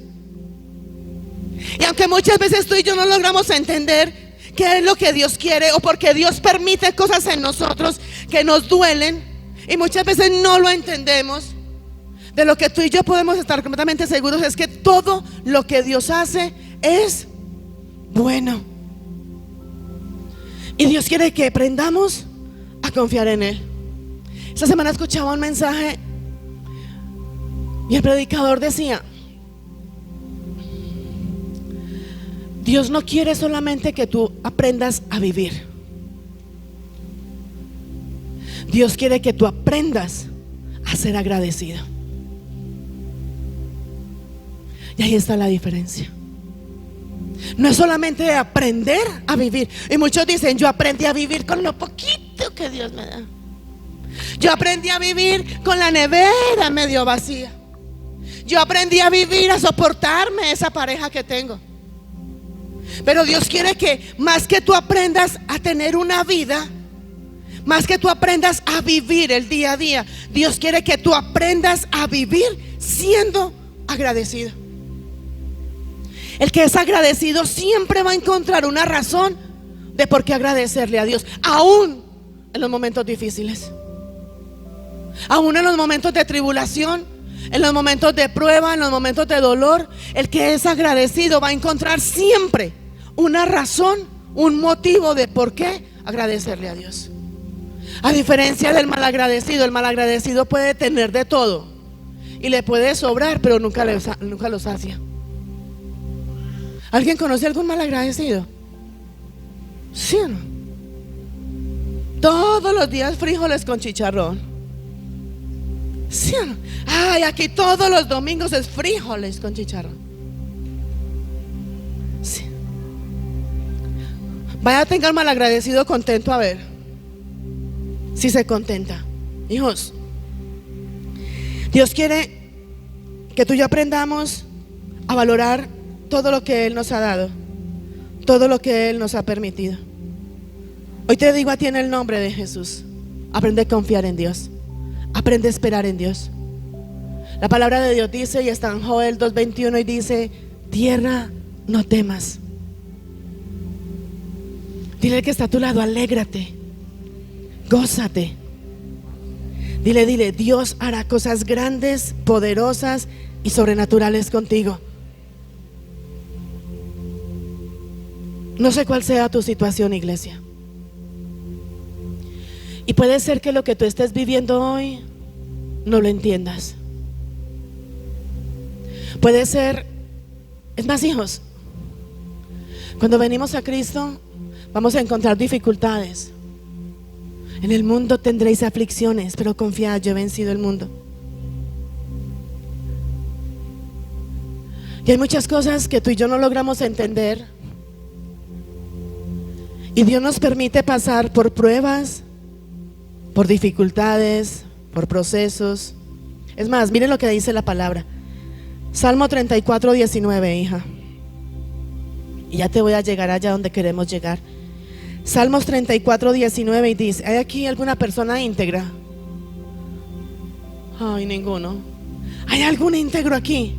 Y aunque muchas veces tú y yo no logramos entender qué es lo que Dios quiere, o porque Dios permite cosas en nosotros que nos duelen, y muchas veces no lo entendemos, de lo que tú y yo podemos estar completamente seguros es que todo lo que Dios hace es bueno. Y Dios quiere que aprendamos a confiar en Él. Esta semana escuchaba un mensaje y el predicador decía: Dios no quiere solamente que tú aprendas a vivir. Dios quiere que tú aprendas a ser agradecido. Y ahí está la diferencia. No es solamente aprender a vivir. Y muchos dicen: yo aprendí a vivir con lo poquito que Dios me da. Yo aprendí a vivir con la nevera medio vacía. Yo aprendí a vivir, a soportarme esa pareja que tengo. Pero Dios quiere que más que tú aprendas a tener una vida, más que tú aprendas a vivir el día a día, Dios quiere que tú aprendas a vivir siendo agradecido. El que es agradecido siempre va a encontrar una razón de por qué agradecerle a Dios, aún en los momentos difíciles, aún en los momentos de tribulación, En los momentos de prueba, en los momentos de dolor, el que es agradecido va a encontrar siempre una razón, un motivo de por qué agradecerle a Dios. A diferencia del malagradecido, el malagradecido puede tener de todo y le puede sobrar, pero nunca lo sacia. ¿Alguien conoce algún malagradecido? ¿Sí o no? Todos los días frijoles con chicharrón. ¿Sí o no? Ay, aquí todos los domingos es frijoles con chicharrón. Sí. Vaya a tener malagradecido contento a ver si se contenta. Hijos, Dios quiere que tú y yo aprendamos a valorar todo lo que Él nos ha dado, todo lo que Él nos ha permitido. Hoy te digo a ti en el nombre de Jesús: aprende a confiar en Dios, aprende a esperar en Dios. La palabra de Dios dice, y está en Joel 2:21, y dice: tierra, no temas. Dile al que está a tu lado: alégrate, gózate. Dile: Dios hará cosas grandes, poderosas y sobrenaturales contigo. No sé cuál sea tu situación, iglesia, y puede ser que lo que tú estés viviendo hoy no lo entiendas. Puede ser, es más, hijos, cuando venimos a Cristo vamos a encontrar dificultades. En el mundo tendréis aflicciones, pero confiad, yo he vencido el mundo. Y hay muchas cosas que tú y yo no logramos entender, y Dios nos permite pasar por pruebas, por dificultades, por procesos. Es más, miren lo que dice la palabra. Salmo 34:19, hija. Y ya te voy a llegar allá donde queremos llegar. Salmos 34:19, y dice: ¿hay aquí alguna persona íntegra? Ay, ninguno. ¿Hay algún íntegro aquí?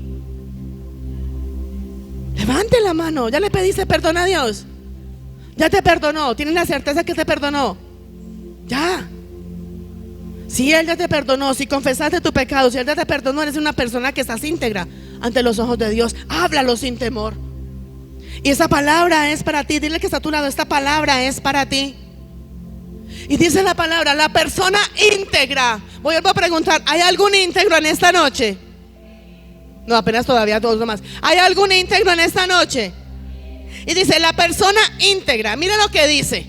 Levante la mano. ¿Ya le pediste perdón a Dios? ¿Ya te perdonó? ¿Tienes la certeza que te perdonó? Ya. Si Él ya te perdonó, si confesaste tu pecado, si Él ya te perdonó, eres una persona que estás íntegra ante los ojos de Dios. Háblalo sin temor. Y esa palabra es para ti. Dile que está a tu lado: esta palabra es para ti. Y dice la palabra: la persona íntegra. Vuelvo a preguntar: ¿hay algún íntegro en esta noche? No, apenas todavía todos nomás. ¿Hay algún íntegro en esta noche? Y dice: la persona íntegra. Mira lo que dice.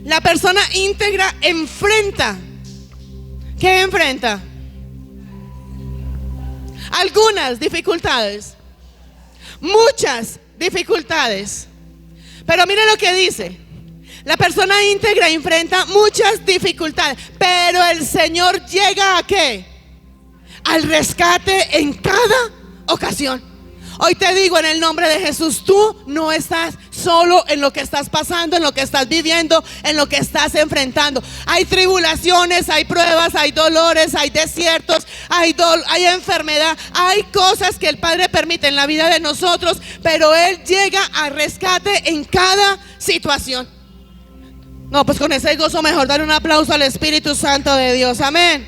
La persona íntegra enfrenta. ¿Qué enfrenta? Algunas dificultades. Muchas dificultades. Pero mira lo que dice: la persona íntegra enfrenta muchas dificultades, pero el Señor llega ¿a qué? Al rescate en cada ocasión. Hoy te digo en el nombre de Jesús: tú no estás solo en lo que estás pasando, en lo que estás viviendo, en lo que estás enfrentando. Hay tribulaciones, hay pruebas, hay dolores, hay desiertos, hay enfermedad, hay cosas que el Padre permite en la vida de nosotros, pero Él llega al rescate en cada situación. No, pues con ese gozo mejor dar un aplauso al Espíritu Santo de Dios. Amén.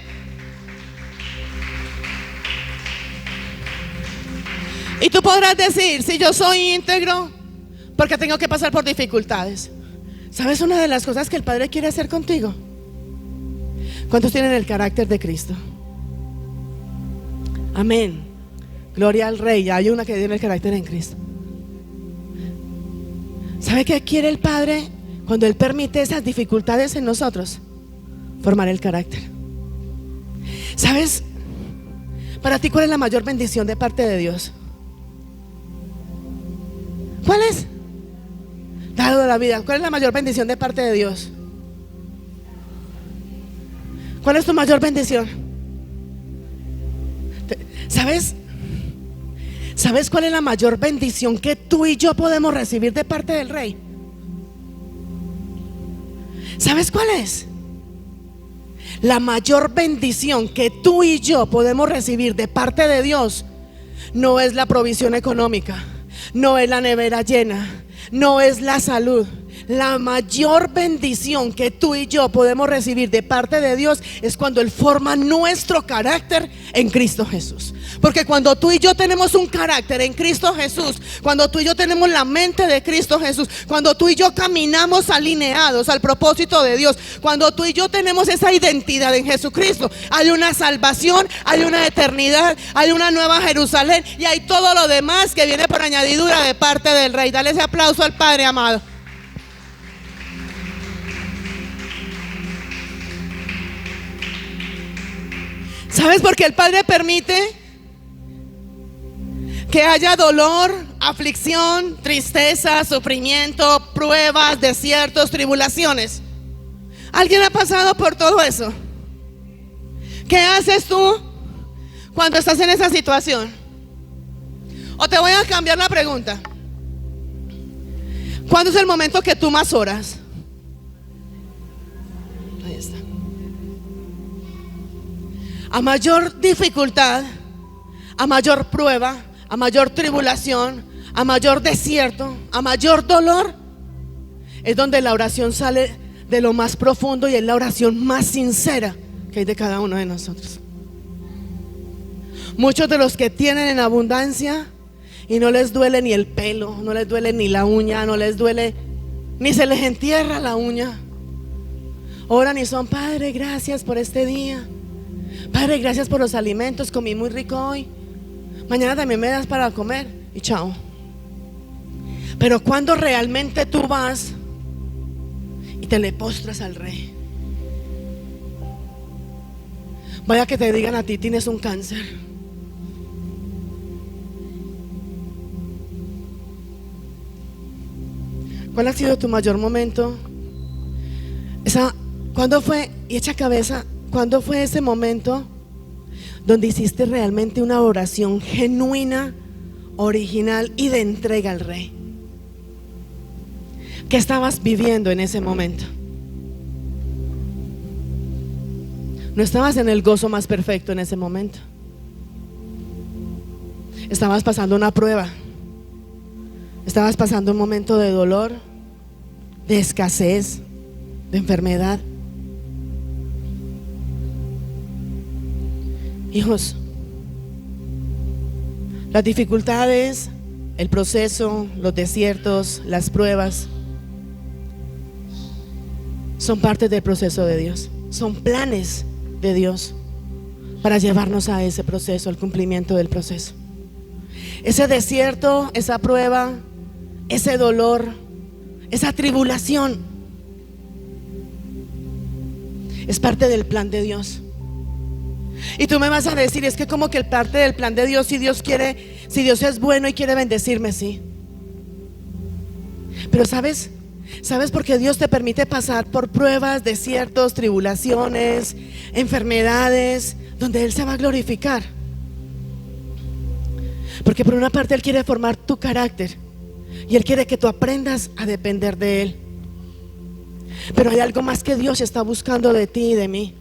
Y tú podrás decir: si yo soy íntegro, porque tengo que pasar por dificultades. ¿Sabes una de las cosas que el Padre quiere hacer contigo? ¿Cuántos tienen el carácter de Cristo? Amén. Gloria al Rey. Ya hay una que tiene el carácter en Cristo. ¿Sabe qué quiere el Padre cuando Él permite esas dificultades en nosotros? Formar el carácter. ¿Sabes? Para ti, ¿cuál es la mayor bendición de parte de Dios? ¿Cuál es? Dado la vida. ¿Cuál es la mayor bendición de parte de Dios? ¿Cuál es tu mayor bendición? ¿Sabes? ¿Sabes cuál es la mayor bendición que tú y yo podemos recibir de parte del Rey? ¿Sabes cuál es? La mayor bendición que tú y yo podemos recibir de parte de Dios no es la provisión económica, no es la nevera llena, no es la salud, la mayor bendición que tú y yo podemos recibir de parte de Dios es cuando Él forma nuestro carácter en Cristo Jesús. Porque cuando tú y yo tenemos un carácter en Cristo Jesús, cuando tú y yo tenemos la mente de Cristo Jesús, cuando tú y yo caminamos alineados al propósito de Dios, cuando tú y yo tenemos esa identidad en Jesucristo, hay una salvación, hay una eternidad, hay una nueva Jerusalén y hay todo lo demás que viene por añadidura de parte del Rey. Dale ese aplauso al Padre amado. ¿Sabes por qué el Padre permite que haya dolor, aflicción, tristeza, sufrimiento, pruebas, desiertos, tribulaciones? ¿Alguien ha pasado por todo eso? ¿Qué haces tú cuando estás en esa situación? O te voy a cambiar la pregunta. ¿Cuándo es el momento que tú más oras? Ahí está. A mayor dificultad, a mayor prueba, a mayor tribulación, a mayor desierto, a mayor dolor, es donde la oración sale de lo más profundo y es la oración más sincera que hay de cada uno de nosotros. Muchos de los que tienen en abundancia y no les duele ni el pelo, no les duele ni la uña, no les duele, ni se les entierra la uña, oran y son: Padre, gracias por este día. Padre, gracias por los alimentos, comí muy rico hoy. Mañana también me das para comer y chao. Pero cuando realmente tú vas y te le postras al Rey, vaya que te digan a ti: tienes un cáncer. ¿Cuál ha sido tu mayor momento? ¿Cuándo fue? Y echa cabeza. ¿Cuándo fue ese momento donde hiciste realmente una oración genuina, original y de entrega al Rey? ¿Qué estabas viviendo en ese momento? No estabas en el gozo más perfecto en ese momento. Estabas pasando una prueba. Estabas pasando un momento de dolor, de escasez, de enfermedad. Hijos, las dificultades, el proceso, los desiertos, las pruebas son parte del proceso de Dios. Son planes de Dios para llevarnos a ese proceso, al cumplimiento del proceso. Ese desierto, esa prueba, ese dolor, esa tribulación es parte del plan de Dios. Y tú me vas a decir: es que como que el parte del plan de Dios, si Dios quiere, si Dios es bueno y quiere bendecirme, sí. Pero ¿sabes por qué Dios te permite pasar por pruebas, desiertos, tribulaciones, enfermedades, donde Él se va a glorificar? Porque por una parte Él quiere formar tu carácter y Él quiere que tú aprendas a depender de Él. Pero hay algo más que Dios está buscando de ti y de mí.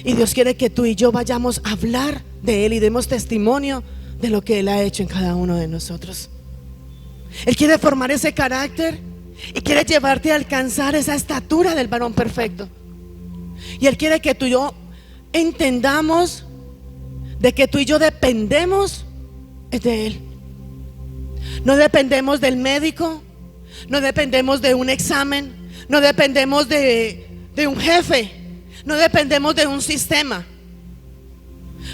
Y Dios quiere que tú y yo vayamos a hablar de Él y demos testimonio de lo que Él ha hecho en cada uno de nosotros. Él quiere formar ese carácter y quiere llevarte a alcanzar esa estatura del varón perfecto. Y Él quiere que tú y yo entendamos de que tú y yo dependemos de Él. No dependemos del médico, no dependemos de un examen, no dependemos de un jefe, no dependemos de un sistema.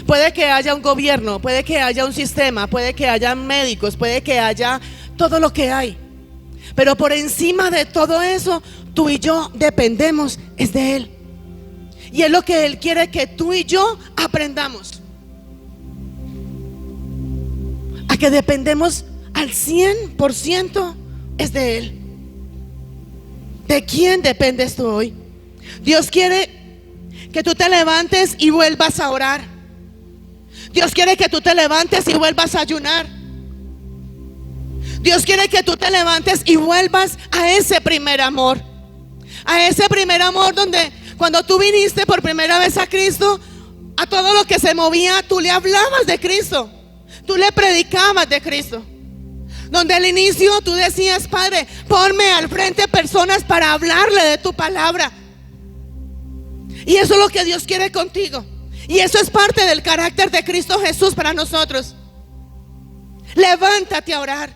Puede que haya un gobierno, puede que haya un sistema, puede que haya médicos, puede que haya todo lo que hay, pero por encima de todo eso, tú y yo dependemos es de Él. Y es lo que Él quiere que tú y yo aprendamos, a que dependemos al 100% es de Él. ¿De quién dependes tú hoy? Dios quiere que tú te levantes y vuelvas a orar. Dios quiere que tú te levantes y vuelvas a ayunar. Dios quiere que tú te levantes y vuelvas a ese primer amor. A ese primer amor donde cuando tú viniste por primera vez a Cristo, a todo lo que se movía, tú le hablabas de Cristo. Tú le predicabas de Cristo. Donde al inicio tú decías: Padre, ponme al frente personas para hablarle de tu palabra. Y eso es lo que Dios quiere contigo. Y eso es parte del carácter de Cristo Jesús para nosotros. Levántate a orar.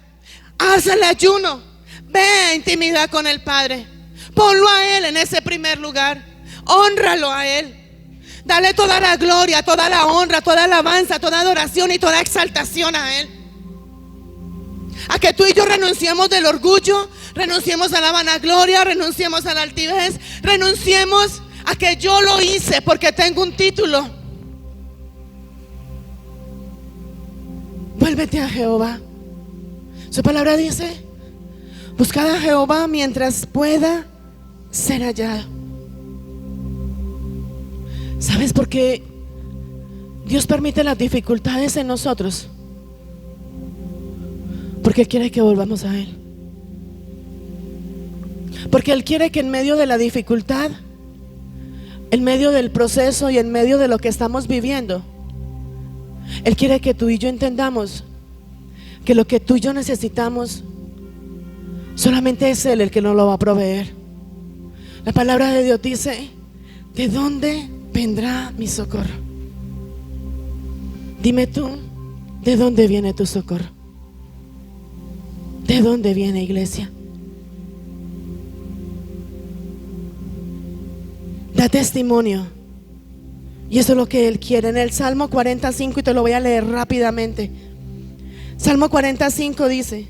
Haz el ayuno. Ve a intimidad con el Padre. Ponlo a Él en ese primer lugar. Hónralo a Él. Dale toda la gloria, toda la honra, toda alabanza, toda adoración y toda exaltación a Él. A que tú y yo renunciemos del orgullo, renunciemos a la vanagloria, renunciemos a la altivez, renunciemos a que yo lo hice porque tengo un título. Vuélvete a Jehová. Su palabra dice: buscad a Jehová mientras pueda ser hallado. ¿Sabes por qué Dios permite las dificultades en nosotros? Porque Él quiere que volvamos a Él. Porque Él quiere que en medio de la dificultad, en medio del proceso y en medio de lo que estamos viviendo, Él quiere que tú y yo entendamos que lo que tú y yo necesitamos, solamente es Él el que nos lo va a proveer. La palabra de Dios dice: ¿de dónde vendrá mi socorro? Dime tú, ¿de dónde viene tu socorro? ¿De dónde viene, iglesia? Da testimonio. Y eso es lo que Él quiere. En el Salmo 45, y te lo voy a leer rápidamente. Salmo 45 dice: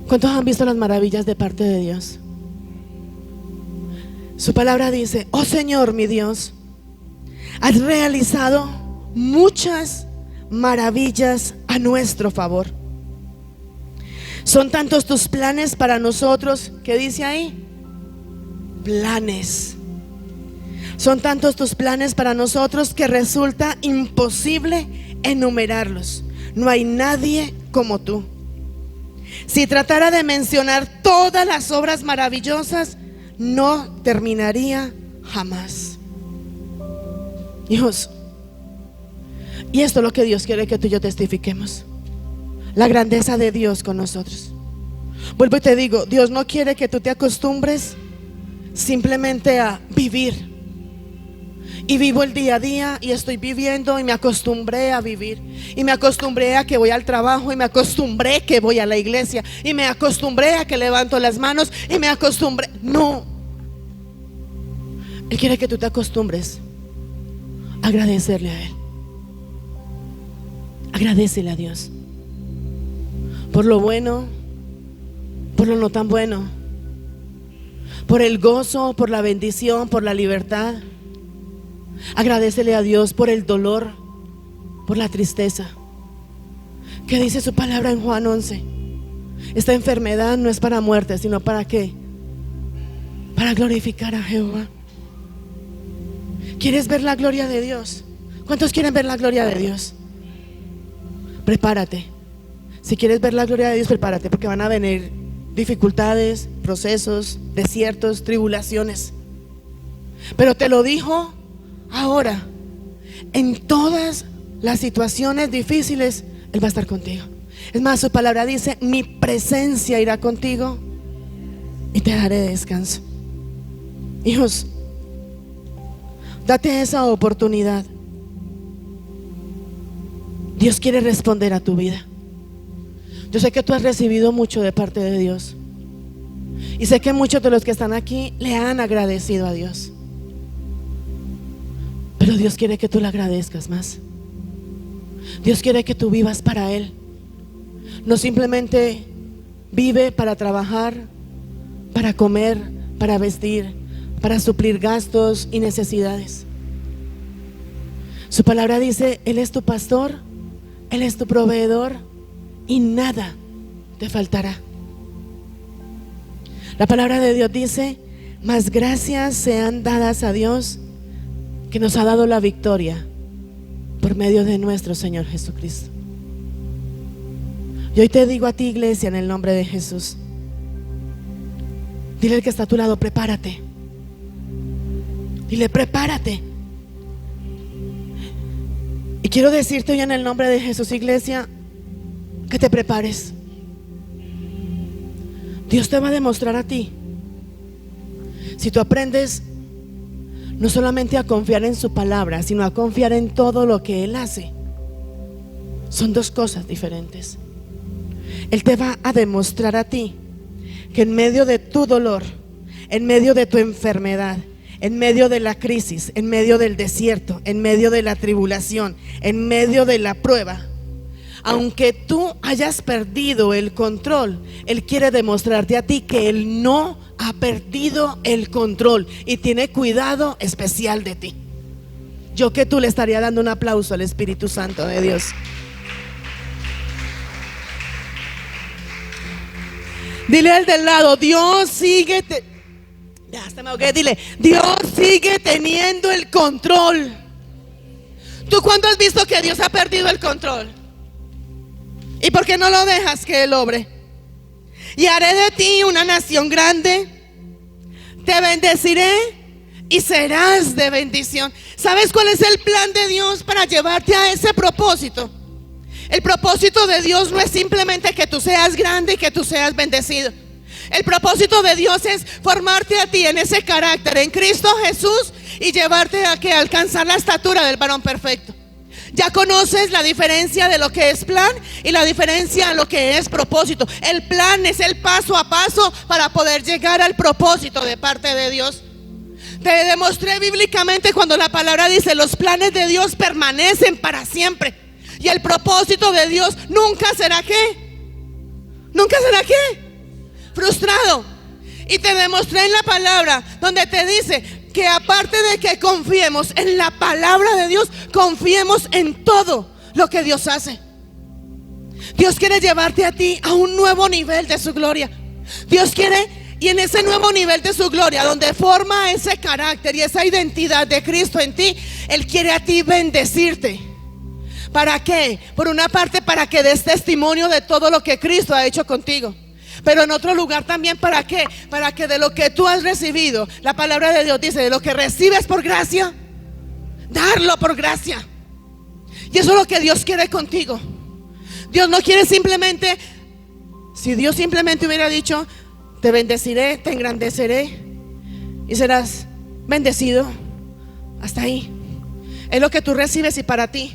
¿cuántos han visto las maravillas de parte de Dios? Su palabra dice: oh Señor mi Dios, has realizado muchas maravillas a nuestro favor. Son tantos tus planes para nosotros. ¿Qué dice ahí? Planes. Son tantos tus planes para nosotros que resulta imposible enumerarlos. No hay nadie como tú. Si tratara de mencionar todas las obras maravillosas, no terminaría jamás. Hijos, y esto es lo que Dios quiere que tú y yo testifiquemos: la grandeza de Dios con nosotros. Vuelvo y te digo, Dios no quiere que tú te acostumbres simplemente a vivir. Y vivo el día a día y estoy viviendo y me acostumbré a vivir. Y me acostumbré a que voy al trabajo y me acostumbré que voy a la iglesia y me acostumbré a que levanto las manos y me acostumbré. No. Él quiere que tú te acostumbres a agradecerle a Él. Agradécele a Dios por lo bueno, por lo no tan bueno, por el gozo, por la bendición, por la libertad. Agradécele a Dios por el dolor, por la tristeza. ¿Qué dice su palabra en Juan 11? Esta enfermedad no es para muerte, sino para ¿qué? Para glorificar a Jehová. ¿Quieres ver la gloria de Dios? ¿Cuántos quieren ver la gloria de Dios? Prepárate. Si quieres ver la gloria de Dios, prepárate, porque van a venir dificultades, procesos, desiertos, tribulaciones. Pero te lo dijo ahora: en todas las situaciones difíciles Él va a estar contigo. Es más, su palabra dice: mi presencia irá contigo y te daré descanso. Hijos, date esa oportunidad. Dios quiere responder a tu vida. Yo sé que tú has recibido mucho de parte de Dios, y sé que muchos de los que están aquí le han agradecido a Dios. Pero Dios quiere que tú le agradezcas más. Dios quiere que tú vivas para Él. No simplemente vive para trabajar, para comer, para vestir, para suplir gastos y necesidades. Su palabra dice: Él es tu pastor, Él es tu proveedor y nada te faltará. La palabra de Dios dice: más gracias sean dadas a Dios, que nos ha dado la victoria por medio de nuestro Señor Jesucristo. Y hoy te digo a ti, iglesia, en el nombre de Jesús, dile al que está a tu lado: prepárate. Dile: prepárate. Y quiero decirte hoy en el nombre de Jesús, iglesia, que te prepares. Dios te va a demostrar a ti. Si tú aprendes no solamente a confiar en su palabra, sino a confiar en todo lo que Él hace. Son dos cosas diferentes. Él te va a demostrar a ti que en medio de tu dolor, en medio de tu enfermedad, en medio de la crisis, en medio del desierto, en medio de la tribulación, en medio de la prueba, aunque tú hayas perdido el control, Él quiere demostrarte a ti que Él no ha perdido el control y tiene cuidado especial de ti. Yo que tú le estaría dando un aplauso al Espíritu Santo de Dios. Dile al del lado, Dios sigue ya hasta me ahogué. Dile, Dios sigue teniendo el control. ¿Tú cuándo has visto que Dios ha perdido el control? ¿Y por qué no lo dejas que Él obre? Y haré de ti una nación grande, te bendeciré y serás de bendición. ¿Sabes cuál es el plan de Dios para llevarte a ese propósito? El propósito de Dios no es simplemente que tú seas grande y que tú seas bendecido. El propósito de Dios es formarte a ti en ese carácter en Cristo Jesús y llevarte a que alcanzar la estatura del varón perfecto. Ya conoces la diferencia de lo que es plan y la diferencia de lo que es propósito. El plan es el paso a paso para poder llegar al propósito de parte de Dios. Te demostré bíblicamente cuando la palabra dice: los planes de Dios permanecen para siempre. Y el propósito de Dios nunca será ¿qué? Nunca será ¿qué? Frustrado. Y te demostré en la palabra donde te dice que aparte de que confiemos en la palabra de Dios, confiemos en todo lo que Dios hace. Dios quiere llevarte a ti a un nuevo nivel de su gloria. Dios quiere, y en ese nuevo nivel de su gloria, donde forma ese carácter y esa identidad de Cristo en ti, Él quiere a ti bendecirte. ¿Para qué? Por una parte, para que des testimonio de todo lo que Cristo ha hecho contigo. Pero en otro lugar también, ¿para qué? Para que de lo que tú has recibido, la palabra de Dios dice, de lo que recibes por gracia, darlo por gracia. Y eso es lo que Dios quiere contigo. Dios no quiere simplemente, si Dios simplemente hubiera dicho, te bendeciré, te engrandeceré y serás bendecido, hasta ahí. Es lo que tú recibes y para ti.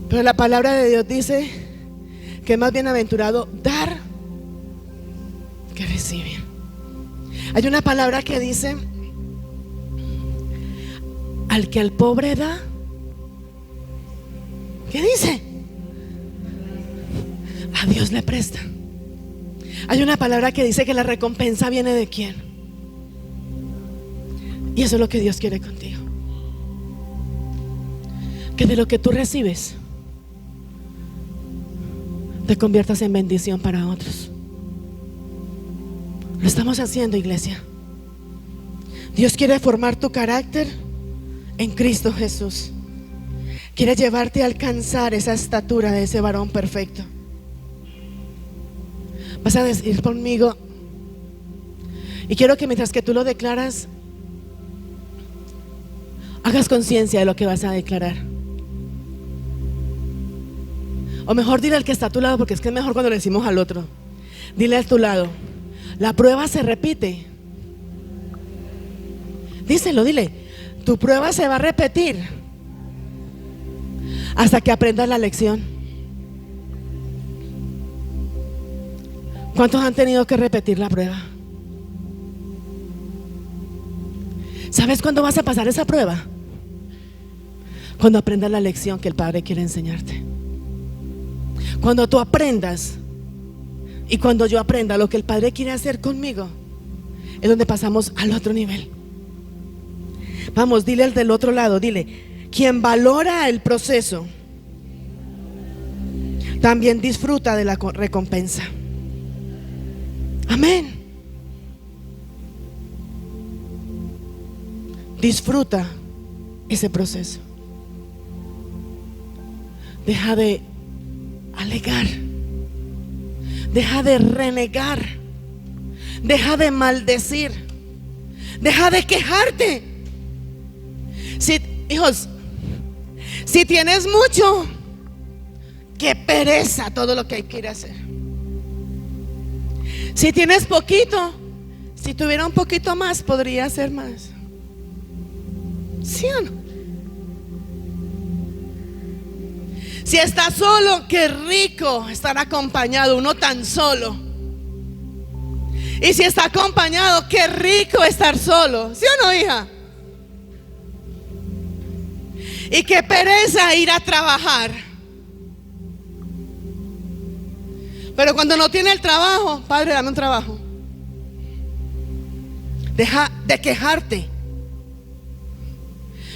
Pero la palabra de Dios dice que es más bienaventurado dar que recibir. Hay una palabra que dice: al que al pobre da, ¿qué dice? A Dios le presta. Hay una palabra que dice que la recompensa viene ¿de quién? Y eso es lo que Dios quiere contigo. Que de lo que tú recibes te conviertas en bendición para otros. Lo estamos haciendo, iglesia. Dios quiere formar tu carácter en Cristo Jesús. Quiere llevarte a alcanzar esa estatura de ese varón perfecto. Vas a decir conmigo, y quiero que mientras que tú lo declaras, hagas conciencia de lo que vas a declarar. O mejor dile al que está a tu lado, porque es que es mejor cuando le decimos al otro. Dile a tu lado: la prueba se repite. Díselo, dile: tu prueba se va a repetir hasta que aprendas la lección. ¿Cuántos han tenido que repetir la prueba? ¿Sabes cuándo vas a pasar esa prueba? Cuando aprendas la lección que el Padre quiere enseñarte. Cuando tú aprendas y cuando yo aprenda lo que el Padre quiere hacer conmigo, es donde pasamos al otro nivel. Vamos, dile al del otro lado, dile: quien valora el proceso también disfruta de la recompensa. Amén. Disfruta ese proceso. Deja de alegar, deja de renegar, deja de maldecir, deja de quejarte. Hijos, si tienes mucho, qué pereza todo lo que hay que ir a hacer. Si tienes poquito, si tuviera un poquito más, podría hacer más. ¿Sí o no? Si estás solo, qué rico estar acompañado, uno tan solo. Y si está acompañado, qué rico estar solo. ¿Sí o no, hija? Y qué pereza ir a trabajar. Pero cuando no tiene el trabajo, padre, dame un trabajo. Deja de quejarte.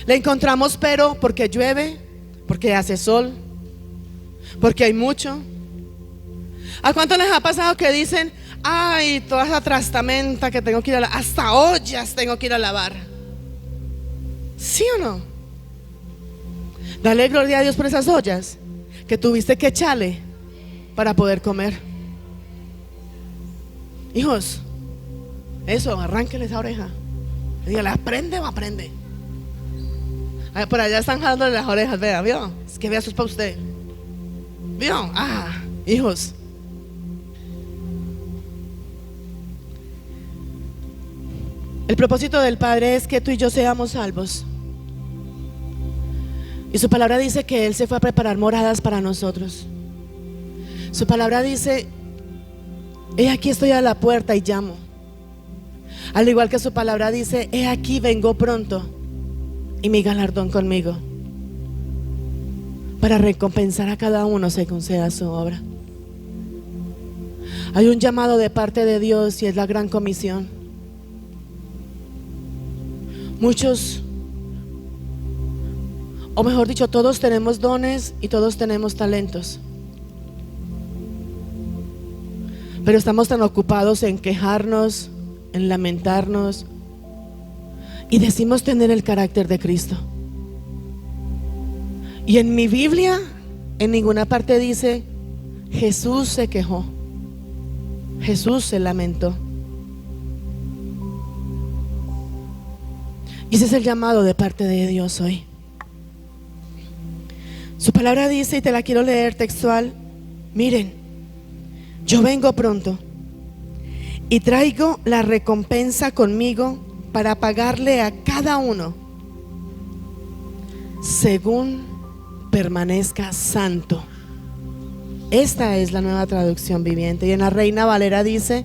Le encontramos pero porque llueve, porque hace sol, porque hay mucho. ¿A cuánto les ha pasado que dicen: ay, toda esa trastamenta que tengo que ir a lavar, hasta ollas tengo que ir a lavar? ¿Sí o no? Dale gloria a Dios por esas ollas que tuviste que echarle para poder comer. Hijos, eso, arránquenle esa oreja. Dígale, ¿aprende o aprende? Por allá están jalándole las orejas, vea, ¿vio? Es que vea, eso es para usted. ¿Vio? Hijos. El propósito del Padre es que tú y yo seamos salvos. Y su palabra dice que Él se fue a preparar moradas para nosotros. Su palabra dice: he aquí estoy a la puerta y llamo. Al igual que su palabra dice: he aquí vengo pronto y mi galardón conmigo, para recompensar a cada uno según sea su obra. Hay un llamado de parte de Dios y es la gran comisión. Muchos, o mejor dicho, todos tenemos dones y todos tenemos talentos, pero estamos tan ocupados en quejarnos, en lamentarnos, y decimos tener el carácter de Cristo. Y en mi Biblia en ninguna parte dice: Jesús se quejó, Jesús se lamentó. Y ese es el llamado de parte de Dios hoy. Su palabra dice, y te la quiero leer textual: miren, yo vengo pronto y traigo la recompensa conmigo para pagarle a cada uno según permanezca santo. Esta es la Nueva Traducción Viviente. Y en la Reina Valera dice: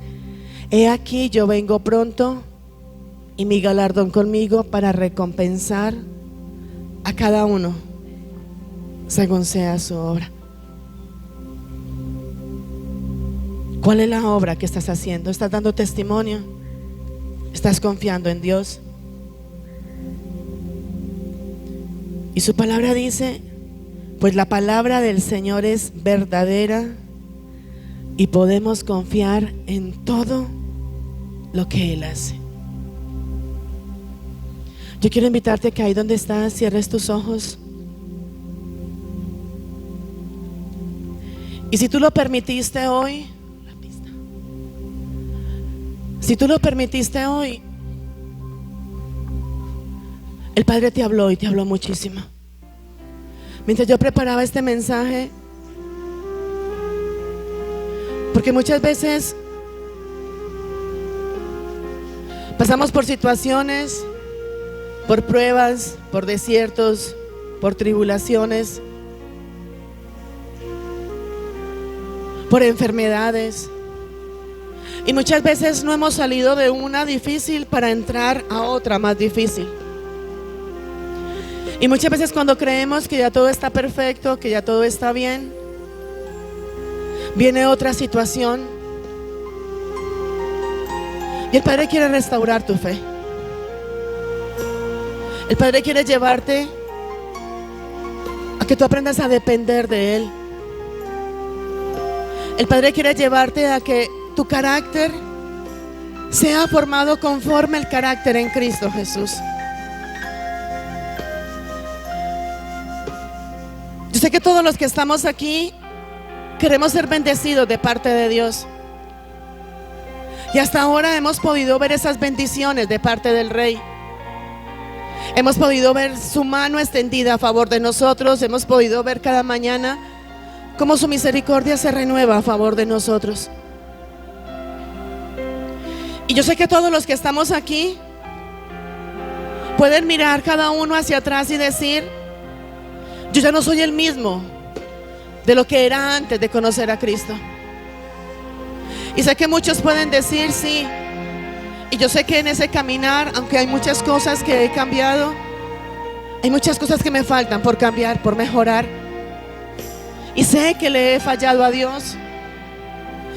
he aquí yo vengo pronto y mi galardón conmigo para recompensar a cada uno según sea su obra. ¿Cuál es la obra que estás haciendo? ¿Estás dando testimonio? ¿Estás confiando en Dios? Y su palabra dice: pues la palabra del Señor es verdadera y podemos confiar en todo lo que Él hace. Yo quiero invitarte a que ahí donde estás cierres tus ojos. Y si tú lo permitiste hoy, si tú lo permitiste hoy, el Padre te habló y te habló muchísimo. Mientras yo preparaba este mensaje, porque muchas veces pasamos por situaciones, por pruebas, por desiertos, por tribulaciones, por enfermedades. Y muchas veces no hemos salido de una difícil para entrar a otra más difícil. Y muchas veces cuando creemos que ya todo está perfecto, que ya todo está bien, viene otra situación. Y el Padre quiere restaurar tu fe. El Padre quiere llevarte a que tú aprendas a depender de Él. El Padre quiere llevarte a que tu carácter sea formado conforme el carácter en Cristo Jesús. Yo sé que todos los que estamos aquí queremos ser bendecidos de parte de Dios. Y hasta ahora hemos podido ver esas bendiciones de parte del Rey. Hemos podido ver su mano extendida a favor de nosotros. Hemos podido ver cada mañana cómo su misericordia se renueva a favor de nosotros. Y yo sé que todos los que estamos aquí pueden mirar cada uno hacia atrás y decir: yo ya no soy el mismo de lo que era antes de conocer a Cristo. Y sé que muchos pueden decir: sí. Y yo sé que en ese caminar, aunque hay muchas cosas que he cambiado, hay muchas cosas que me faltan por cambiar, por mejorar. Y sé que le he fallado a Dios,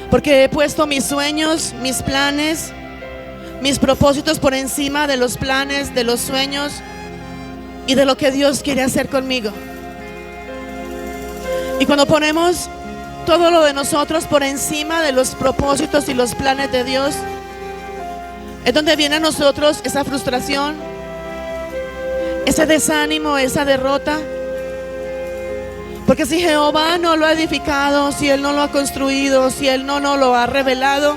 porque he puesto mis sueños, mis planes, mis propósitos por encima de los planes, de los sueños y de lo que Dios quiere hacer conmigo. Y cuando ponemos todo lo de nosotros por encima de los propósitos y los planes de Dios, es donde viene a nosotros esa frustración, ese desánimo, esa derrota. Porque si Jehová no lo ha edificado, si Él no lo ha construido, si Él no nos lo ha revelado,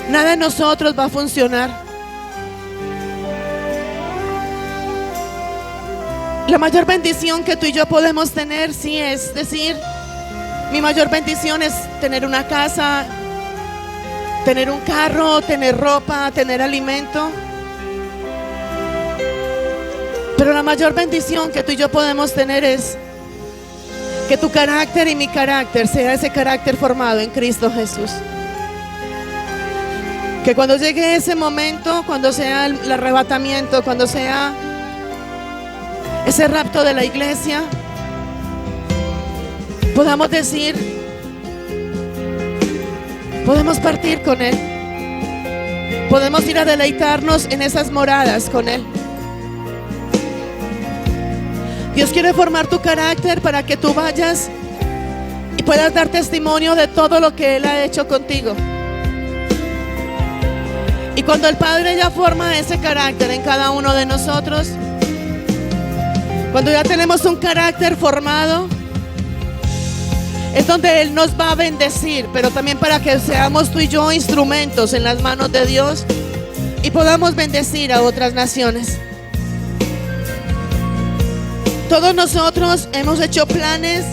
nada en nosotros va a funcionar. La mayor bendición que tú y yo podemos tener, sí, es decir, mi mayor bendición es tener una casa, tener un carro, tener ropa, tener alimento. Pero la mayor bendición que tú y yo podemos tener es que tu carácter y mi carácter sea ese carácter formado en Cristo Jesús. Que cuando llegue ese momento, cuando sea el arrebatamiento, cuando sea ese rapto de la iglesia, podamos decir, podemos partir con Él, podemos ir a deleitarnos en esas moradas con Él. Dios quiere formar tu carácter para que tú vayas y puedas dar testimonio de todo lo que Él ha hecho contigo. Y cuando el Padre ya forma ese carácter en cada uno de nosotros, cuando ya tenemos un carácter formado, es donde Él nos va a bendecir, pero también para que seamos tú y yo instrumentos en las manos de Dios y podamos bendecir a otras naciones. Todos nosotros hemos hecho planes,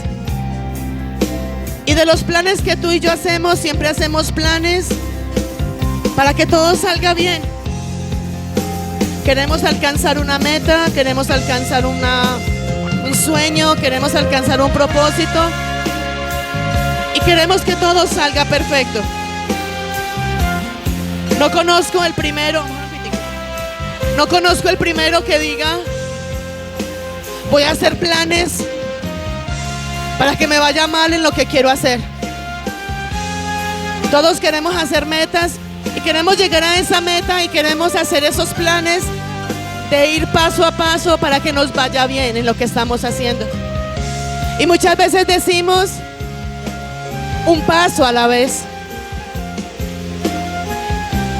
y de los planes que tú y yo hacemos, siempre hacemos planes para que todo salga bien. Queremos alcanzar una meta, queremos alcanzar un sueño, queremos alcanzar un propósito y queremos que todo salga perfecto. No conozco el primero que diga: voy a hacer planes para que me vaya mal en lo que quiero hacer. Todos queremos hacer metas y queremos llegar a esa meta y queremos hacer esos planes de ir paso a paso para que nos vaya bien en lo que estamos haciendo. Y muchas veces decimos un paso a la vez.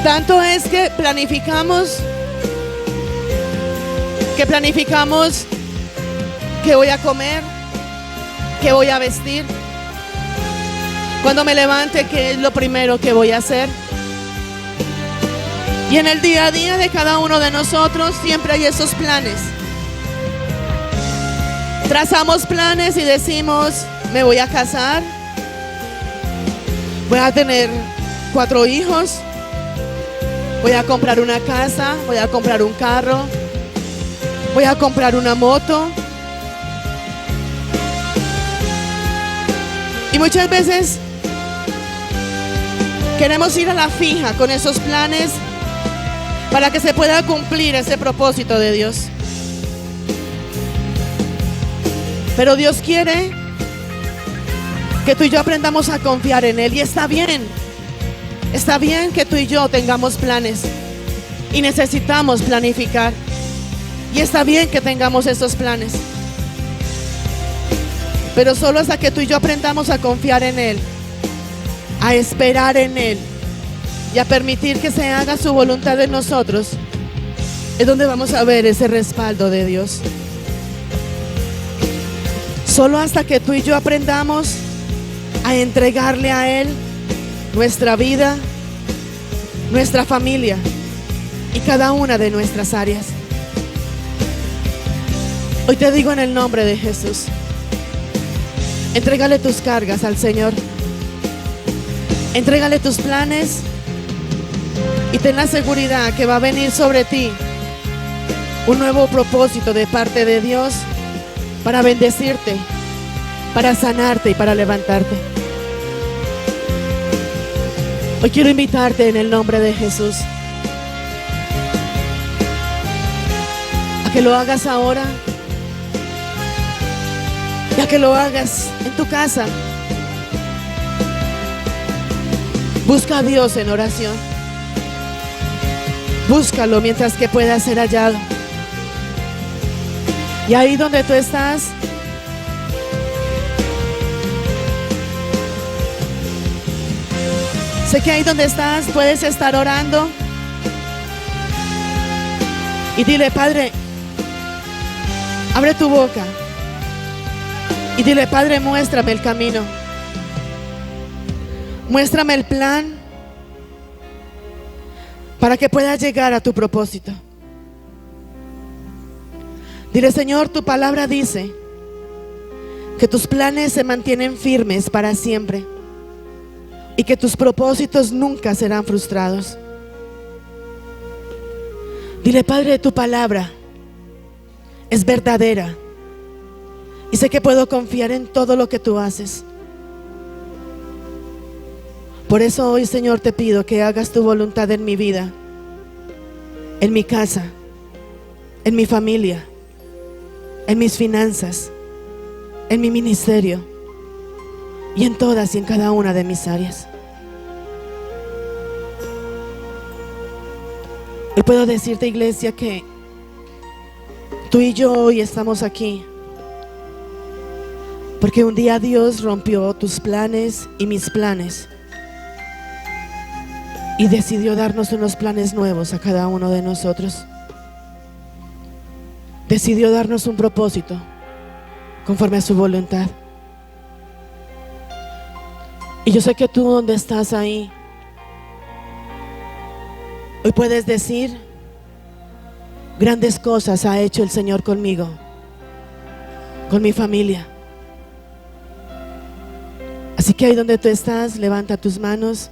Tanto es que planificamos qué voy a comer, qué voy a vestir, cuando me levante, qué es lo primero que voy a hacer. Y en el día a día de cada uno de nosotros siempre hay esos planes. Trazamos planes y decimos: me voy a casar, voy a tener 4 hijos, voy a comprar una casa, voy a comprar un carro, voy a comprar una moto. Y muchas veces queremos ir a la fija con esos planes para que se pueda cumplir ese propósito de Dios. Pero Dios quiere que tú y yo aprendamos a confiar en Él. Y está bien que tú y yo tengamos planes y necesitamos planificar. Y está bien que tengamos esos planes, pero solo hasta que tú y yo aprendamos a confiar en Él, a esperar en Él y a permitir que se haga su voluntad en nosotros, es donde vamos a ver ese respaldo de Dios. Solo hasta que tú y yo aprendamos a entregarle a Él nuestra vida, nuestra familia y cada una de nuestras áreas. Hoy te digo en el nombre de Jesús Entrégale tus cargas al Señor. Entrégale tus planes y ten la seguridad que va a venir sobre ti un nuevo propósito de parte de Dios para bendecirte, para sanarte y para levantarte. Hoy quiero invitarte en el nombre de Jesús a que lo hagas ahora y a que lo hagas en tu casa. Busca a Dios en oración. Búscalo mientras que pueda ser hallado. Y ahí donde tú estás, sé que ahí donde estás puedes estar orando y dile: Padre, abre tu boca y dile: Padre, muéstrame el camino, muéstrame el plan para que pueda llegar a tu propósito. Dile: Señor, tu palabra dice que tus planes se mantienen firmes para siempre y que tus propósitos nunca serán frustrados. Dile: Padre, tu palabra es verdadera y sé que puedo confiar en todo lo que tú haces. Por eso hoy, Señor, te pido que hagas tu voluntad en mi vida, en mi casa, en mi familia, en mis finanzas, en mi ministerio y en todas y en cada una de mis áreas. Hoy puedo decirte, iglesia, que tú y yo hoy estamos aquí porque un día Dios rompió tus planes y mis planes y decidió darnos unos planes nuevos a cada uno de nosotros. Decidió darnos un propósito conforme a su voluntad. Y yo sé que tú, donde estás ahí, hoy puedes decir: grandes cosas ha hecho el Señor conmigo, con mi familia. Así que ahí donde tú estás, levanta tus manos.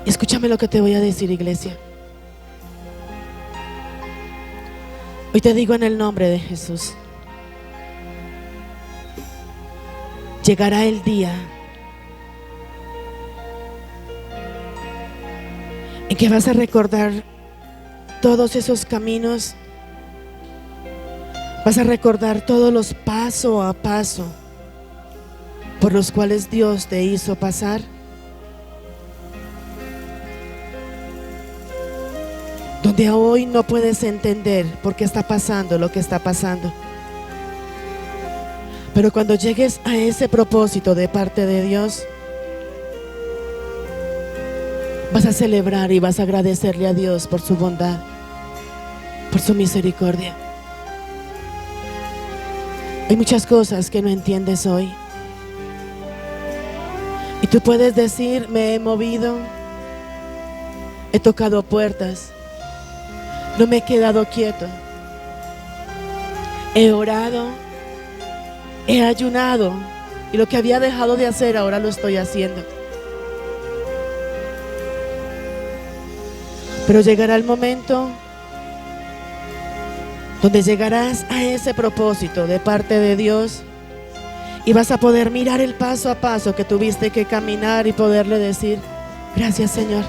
Escúchame lo que te voy a decir, iglesia. Hoy te digo en el nombre de Jesús: llegará el día en que vas a recordar todos esos caminos, vas a recordar todos los paso a paso por los cuales Dios te hizo pasar, donde hoy no puedes entender por qué está pasando lo que está pasando. Pero cuando llegues a ese propósito de parte de Dios, vas a celebrar y vas a agradecerle a Dios por su bondad, por su misericordia. Hay muchas cosas que no entiendes hoy, y tú puedes decir: me he movido, he tocado puertas, no me he quedado quieto, he orado, he ayunado, y lo que había dejado de hacer ahora lo estoy haciendo. Pero llegará el momento donde llegarás a ese propósito de parte de Dios y vas a poder mirar el paso a paso que tuviste que caminar y poderle decir: gracias, Señor.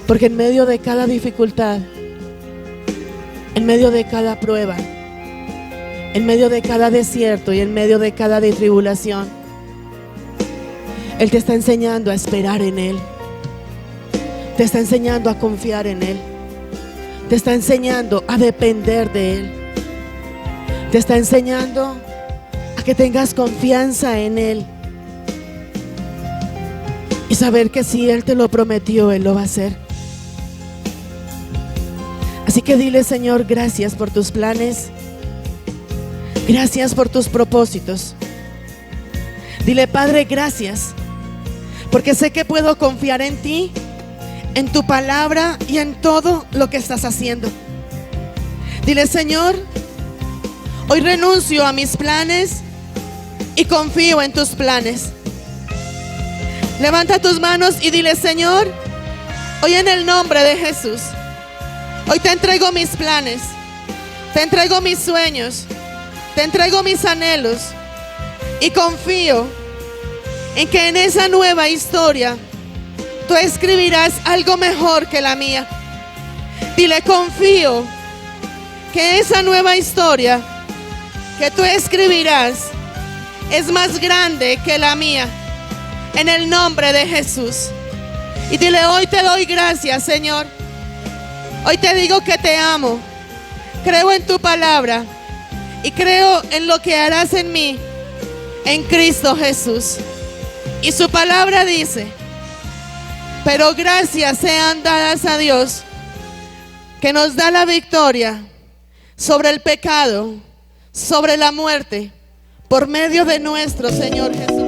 Porque en medio de cada dificultad, en medio de cada prueba, en medio de cada desierto y en medio de cada tribulación, Él te está enseñando a esperar en Él. Te está enseñando a confiar en Él. Te está enseñando a depender de Él. Te está enseñando a que tengas confianza en Él y saber que si Él te lo prometió, Él lo va a hacer. Así que dile: Señor, gracias por tus planes, gracias por tus propósitos. Dile: Padre, gracias, porque sé que puedo confiar en ti, en tu palabra y en todo lo que estás haciendo. Dile: Señor, hoy renuncio a mis planes y confío en tus planes. Levanta tus manos y dile: Señor, hoy en el nombre de Jesús, hoy te entrego mis planes, te entrego mis sueños, te entrego mis anhelos y confío en que en esa nueva historia tú escribirás algo mejor que la mía. Dile: confío que esa nueva historia que tú escribirás es más grande que la mía, en el nombre de Jesús. Y dile: hoy te doy gracias, Señor. Hoy te digo que te amo. Creo en tu palabra y creo en lo que harás en mí, en Cristo Jesús. Y su palabra dice: pero gracias sean dadas a Dios, que nos da la victoria sobre el pecado, sobre la muerte, por medio de nuestro Señor Jesús.